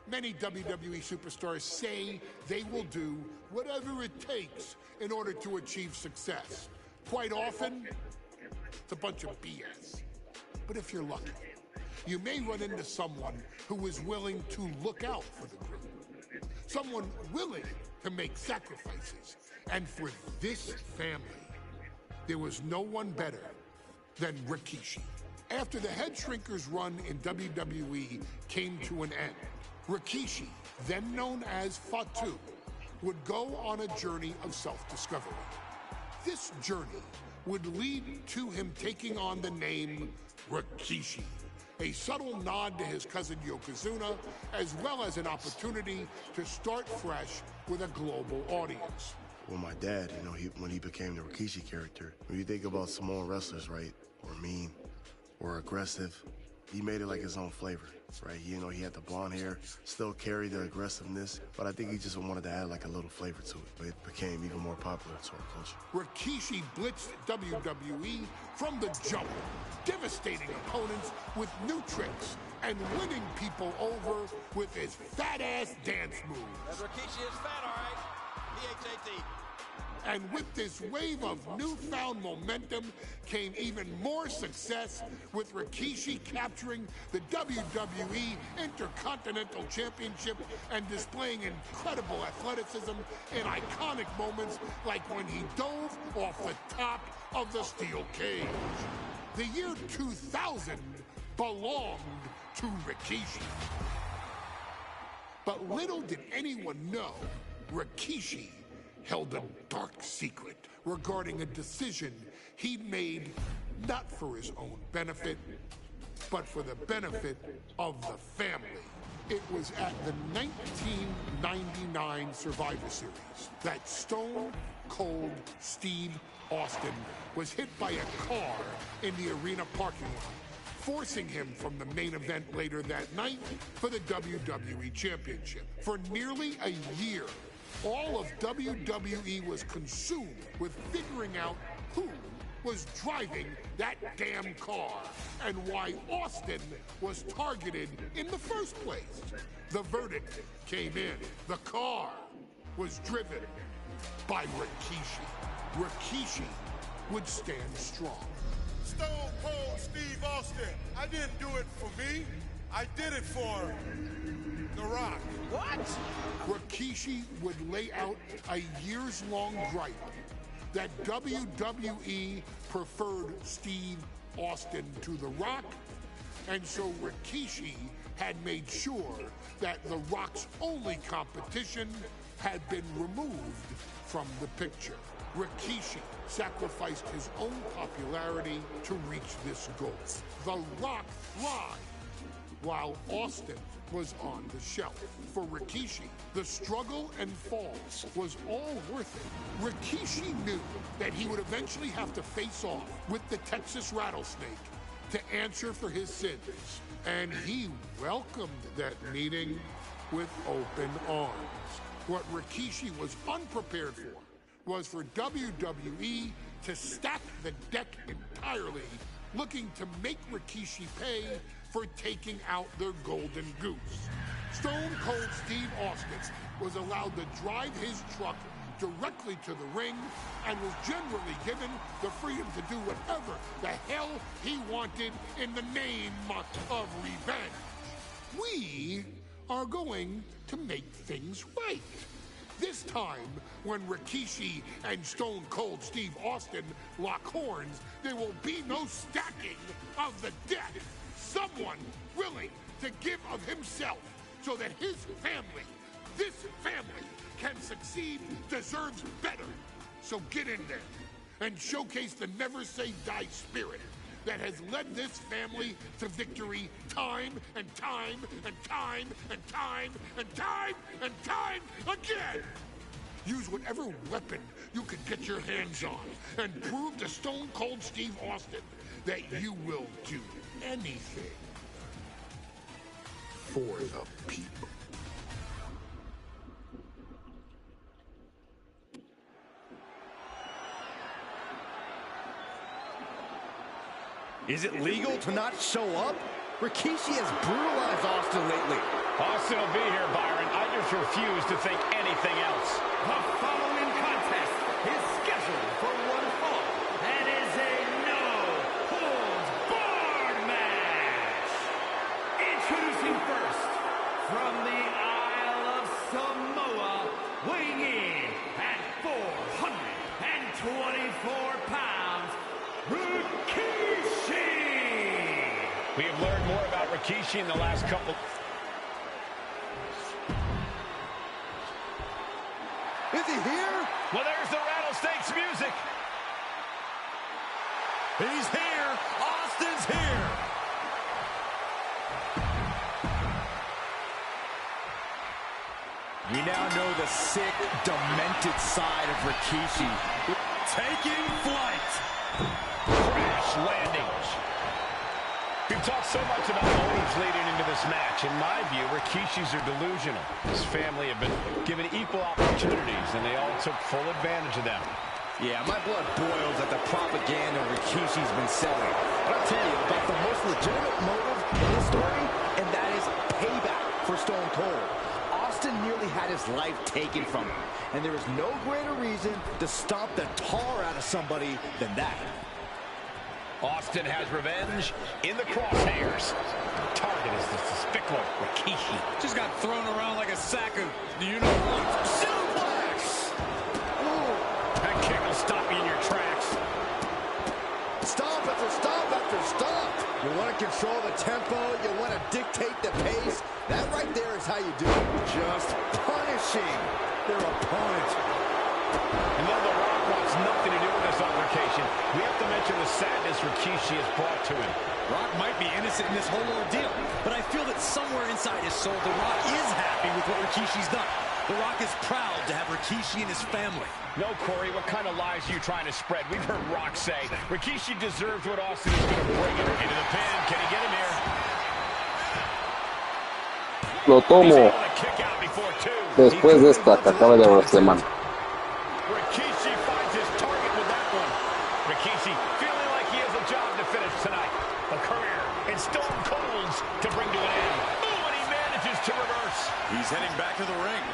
Many WWE superstars say they will do whatever it takes in order to achieve success. Quite often, it's a bunch of BS. But if you're lucky, you may run into someone who is willing to look out for the group. Someone willing to make sacrifices. And for this family, there was no one better than Rikishi. After the Head Shrinkers run in WWE came to an end, Rikishi, then known as Fatu, would go on a journey of self-discovery. This journey would lead to him taking on the name Rikishi, a subtle nod to his cousin Yokozuna, as well as an opportunity to start fresh with a global audience. Well, my dad, you know, when he became the Rikishi character, when you think about Samoan wrestlers, right, or mean, or aggressive, he made it like his own flavor, right? You know, he had the blonde hair, still carried the aggressiveness, but I think he just wanted to add like a little flavor to it. But it became even more popular in our culture. Rikishi blitzed WWE from the jump, devastating opponents with new tricks and winning people over with his fat-ass dance moves. Rikishi is fat, all right. P-H-A-T. And with this wave of newfound momentum came even more success, with Rikishi capturing the WWE Intercontinental Championship and displaying incredible athleticism in iconic moments like when he dove off the top of the steel cage. The year 2000 belonged to Rikishi. But little did anyone know, Rikishi held a dark secret regarding a decision he'd made not for his own benefit, but for the benefit of the family. It was at the 1999 Survivor Series that Stone Cold Steve Austin was hit by a car in the arena parking lot, forcing him from the main event later that night for the WWE Championship. For nearly a year, all of WWE was consumed with figuring out who was driving that damn car and why Austin was targeted in the first place. The verdict came in. The car was driven by Rikishi. Rikishi would stand strong. Stone Cold Steve Austin. I didn't do it for me. I did it for The Rock. What? Rikishi would lay out a years-long gripe that WWE preferred Steve Austin to The Rock, and so Rikishi had made sure that The Rock's only competition had been removed from the picture. Rikishi sacrificed his own popularity to reach this goal. The Rock thrived while Austin was on the shelf. For Rikishi, the struggle and falls was all worth it. Rikishi knew that he would eventually have to face off with the Texas Rattlesnake to answer for his sins, and he welcomed that meeting with open arms. What Rikishi was unprepared for was for WWE to stack the deck entirely, looking to make Rikishi pay for taking out their golden goose. Stone Cold Steve Austin was allowed to drive his truck directly to the ring and was generally given the freedom to do whatever the hell he wanted in the name of revenge. We are going to make things right. This time, when Rikishi and Stone Cold Steve Austin lock horns, there will be no stacking of the deck. Someone willing to give of himself so that his family, this family, can succeed, deserves better. So get in there and showcase the never say die spirit that has led this family to victory time and time and time and time and time and time again. Use whatever weapon you can get your hands on and prove to Stone Cold Steve Austin that you will do anything for the people. Is it legal to not show up? Rikishi has brutalized Austin lately. Austin will be here, Byron. I just refuse to think anything else. The following contest is scheduled for one fall and is a no-holds-barred match. Introducing first, from the Isle of Samoa, weighing in at 424 pounds, Rikishi! We have learned more about Rikishi in the last couple. Is he here? Well, there's the Rattlesnakes music. He's here. Austin's here. We now know the sick, demented side of Rikishi. Taking flight. Crash landing. We've talked so much about motives leading into this match. In my view, Rikishis are delusional. His family have been given equal opportunities, and they all took full advantage of them. Yeah, my blood boils at the propaganda Rikishi's been selling. But I'll tell you about the most legitimate motive in this story, and that is payback for Stone Cold. Austin nearly had his life taken from him, and there is no greater reason to stomp the tar out of somebody than that. Austin has revenge in the crosshairs. Target is the despicable Rikishi. Just got thrown around like a sack of, you know what? Suplex! Ooh. That kick will stop you in your tracks. Stop after stop after stop. You want to control the tempo. You want to dictate the pace. That right there is how you do it. Just punishing their opponent. And then The Rock wants nothing to do with this altercation. We have to mention the sadness Rikishi has brought to him. Rock might be innocent in this whole ordeal, but I feel that somewhere inside his soul, The Rock is happy with what Rikishi's done. The Rock is proud to have Rikishi and his family. No, Corey, what kind of lies are you trying to spread? We've heard Rock say Rikishi deserves what Austin is going to bring him. Into the pin. Can he get him here? Lo tomo después de esta que acaba de haber semana. Rikishi finds his target with that one. Rikishi feeling like he has a job to finish tonight. A career in Stone Cold's to bring to an end. Ooh, and he manages to reverse. He's heading back to the ring.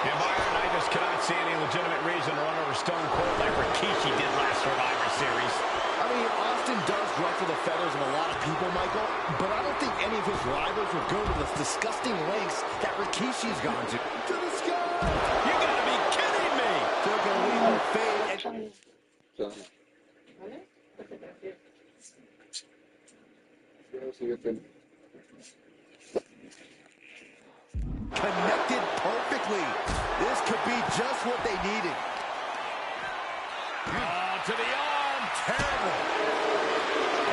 And Byron, I just cannot see any legitimate reason to run over Stone Cold like Rikishi did last Survivor Series. I mean, Austin does ruffle the feathers of a lot of people, Michael, but I don't think any of his rivals would go to the disgusting lengths that Rikishi's gone to. To the sky! You gotta be kidding me! Took a leap of faith. Connected perfectly. This could be just what they needed. To the arm. Terrible.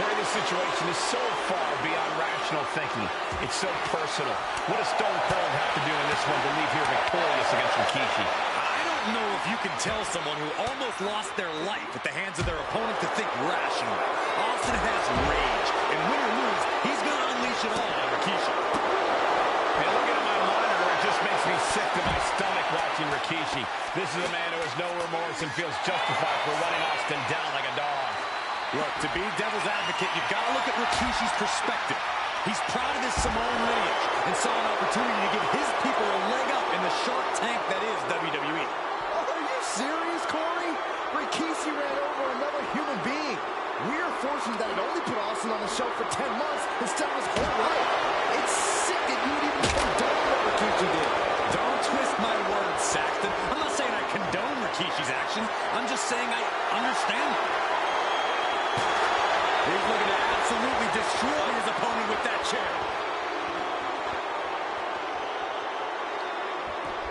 Corey, this situation is so far beyond rational thinking. It's so personal. What does Stone Cold have to do in this one to leave here victorious against Rikishi? I don't know if you can tell someone who almost lost their life at the hands of their opponent to think rationally. Austin has rage, and win or lose, he's going to unleash it all on Rikishi. And looking at my monitor, it just makes me sick to my stomach watching Rikishi. This is a man who has no remorse and feels justified for running Austin down like a dog. Look, to be devil's advocate, you've got to look at Rikishi's perspective. He's proud of his Samoan lineage and saw an opportunity to give his people a leg up in the Shark Tank that is WWE. Are you serious, Corey? Rikishi ran over another human being. We're fortunate that it only put Austin on the shelf for 10 months instead of his whole life. It's sick that you would even condone what Rikishi did. Don't twist my words, Saxton. I'm not saying I condone Rikishi's actions. I'm just saying I understand them. He's looking to absolutely destroy his opponent with that chair.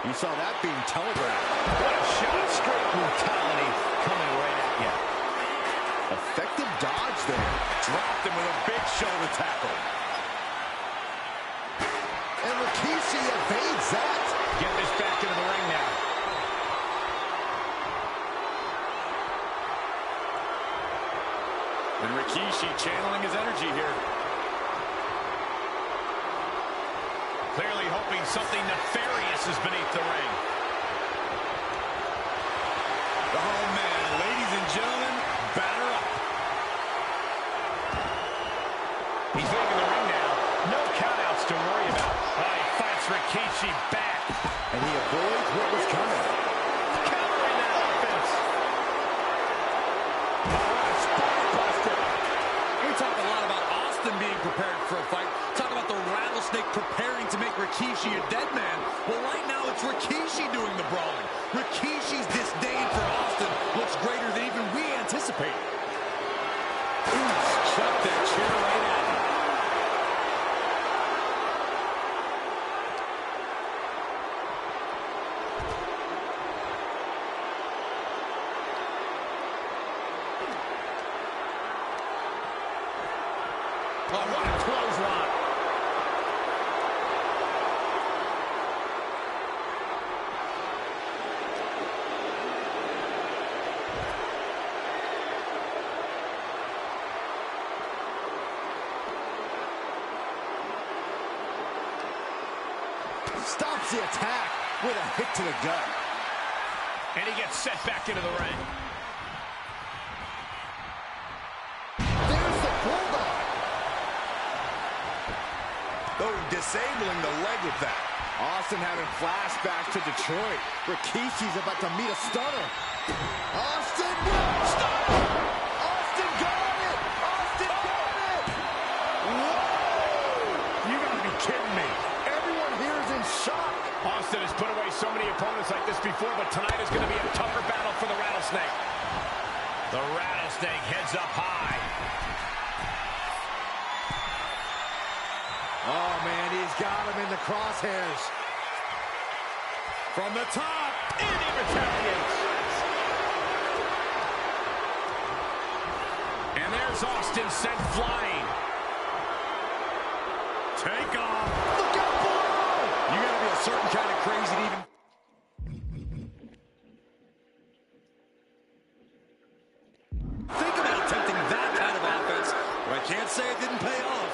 You saw that being telegraphed. What a shot. Straight brutality coming right at you. Effective dodge there. Dropped him with a big shoulder tackle. And Rikishi evades that. Get this back into the ring now. And Rikishi channeling his energy here. Clearly hoping something nefarious is beneath the ring. Oh, man, ladies and gentlemen, batter up. He's leaving the ring now. No countouts to worry about. Oh, he fights Rikishi back. And he avoids what was coming. Countering that offense. Spine-buster. We talk a lot about Austin being prepared for a fight. Talk about the rattlesnake preparing to make Rikishi a dead man. Well, right now it's Rikishi doing the brawling. Rikishi's disdain for Austin looks greater than even we anticipated. Chuck that chair right at him. Oh, what a clothesline. Stops the attack with a hit to the gut. And he gets set back into the ring. There's the bulldog. Oh, disabling the leg with that. Austin having flashbacks to Detroit. Rikishi's about to meet a stunner. Austin will stop. Austin got it. Austin got it. Whoa! You gotta be kidding me. Everyone here is in shock. Austin has put away so many opponents like this before, but tonight is going to be a tougher battle for the Rattlesnake. The Rattlesnake heads up high. Oh, man, he's got him in the crosshairs. From the top, and he retaliates. And there's Austin sent flying. Take off. Look out below. You gotta be a certain kind of crazy to even... think about attempting that kind of offense, but I can't say it didn't pay off.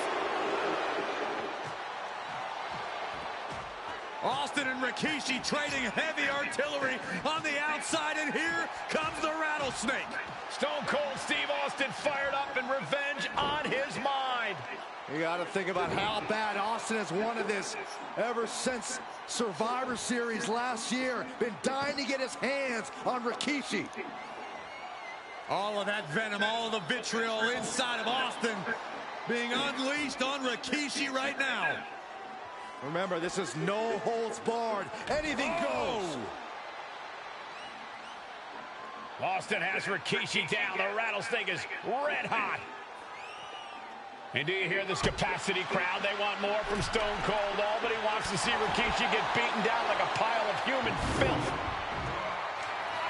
Austin and Rikishi trading heavy artillery on the outside, and here comes the Rattlesnake. Stone Cold Steve Austin fired up and revenge on his mind. You got to think about how bad Austin has wanted this ever since Survivor Series last year. Been dying to get his hands on Rikishi. All of that venom, all of the vitriol inside of Austin being unleashed on Rikishi right now. Remember, this is no holds barred. Anything goes. Austin has Rikishi down. The Rattlesnake is red hot. And do you hear this capacity crowd? They want more from Stone Cold. Nobody wants to see Rikishi get beaten down like a pile of human filth.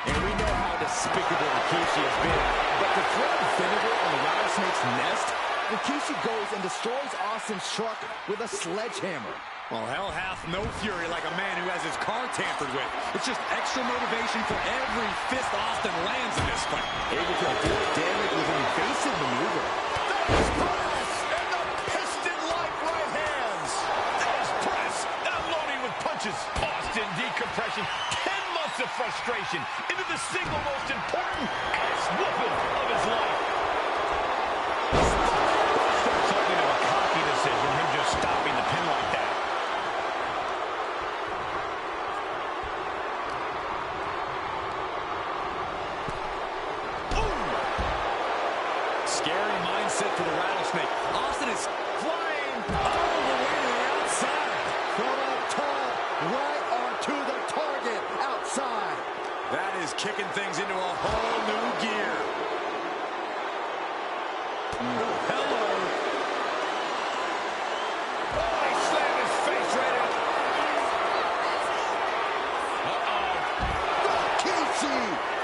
And we know how despicable Rikishi has been. But to throw the vinegar on the Rattlesnake's nest, Rikishi goes and destroys Austin's truck with a sledgehammer. Well, hell hath no fury like a man who has his car tampered with. It's just extra motivation for every fist Austin lands in this fight. Able to avoid damage with an evasive maneuver. There's press and the piston-like right hands. There's press and unloading with punches. Austin decompression. 10 months of frustration into the single most important ass-whooping of his life. Something of a cocky decision, him just stopping the pin like that. Scary mindset for the Rattlesnake. Austin is flying all the way to the outside. From up top, right onto the target outside. That is kicking things into a whole new gear. Hello. Oh, he slammed his face right out. Rikishi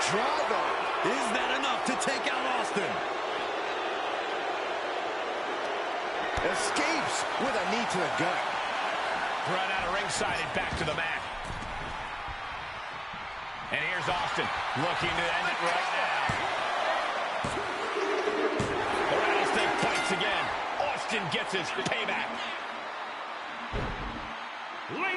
driver. Is that enough to take out Austin? Escapes with a knee to the gut. Run out of ringside and back to the mat. And here's Austin looking to end it right now. The Rattlesnake fights again. Austin gets his payback. Ladies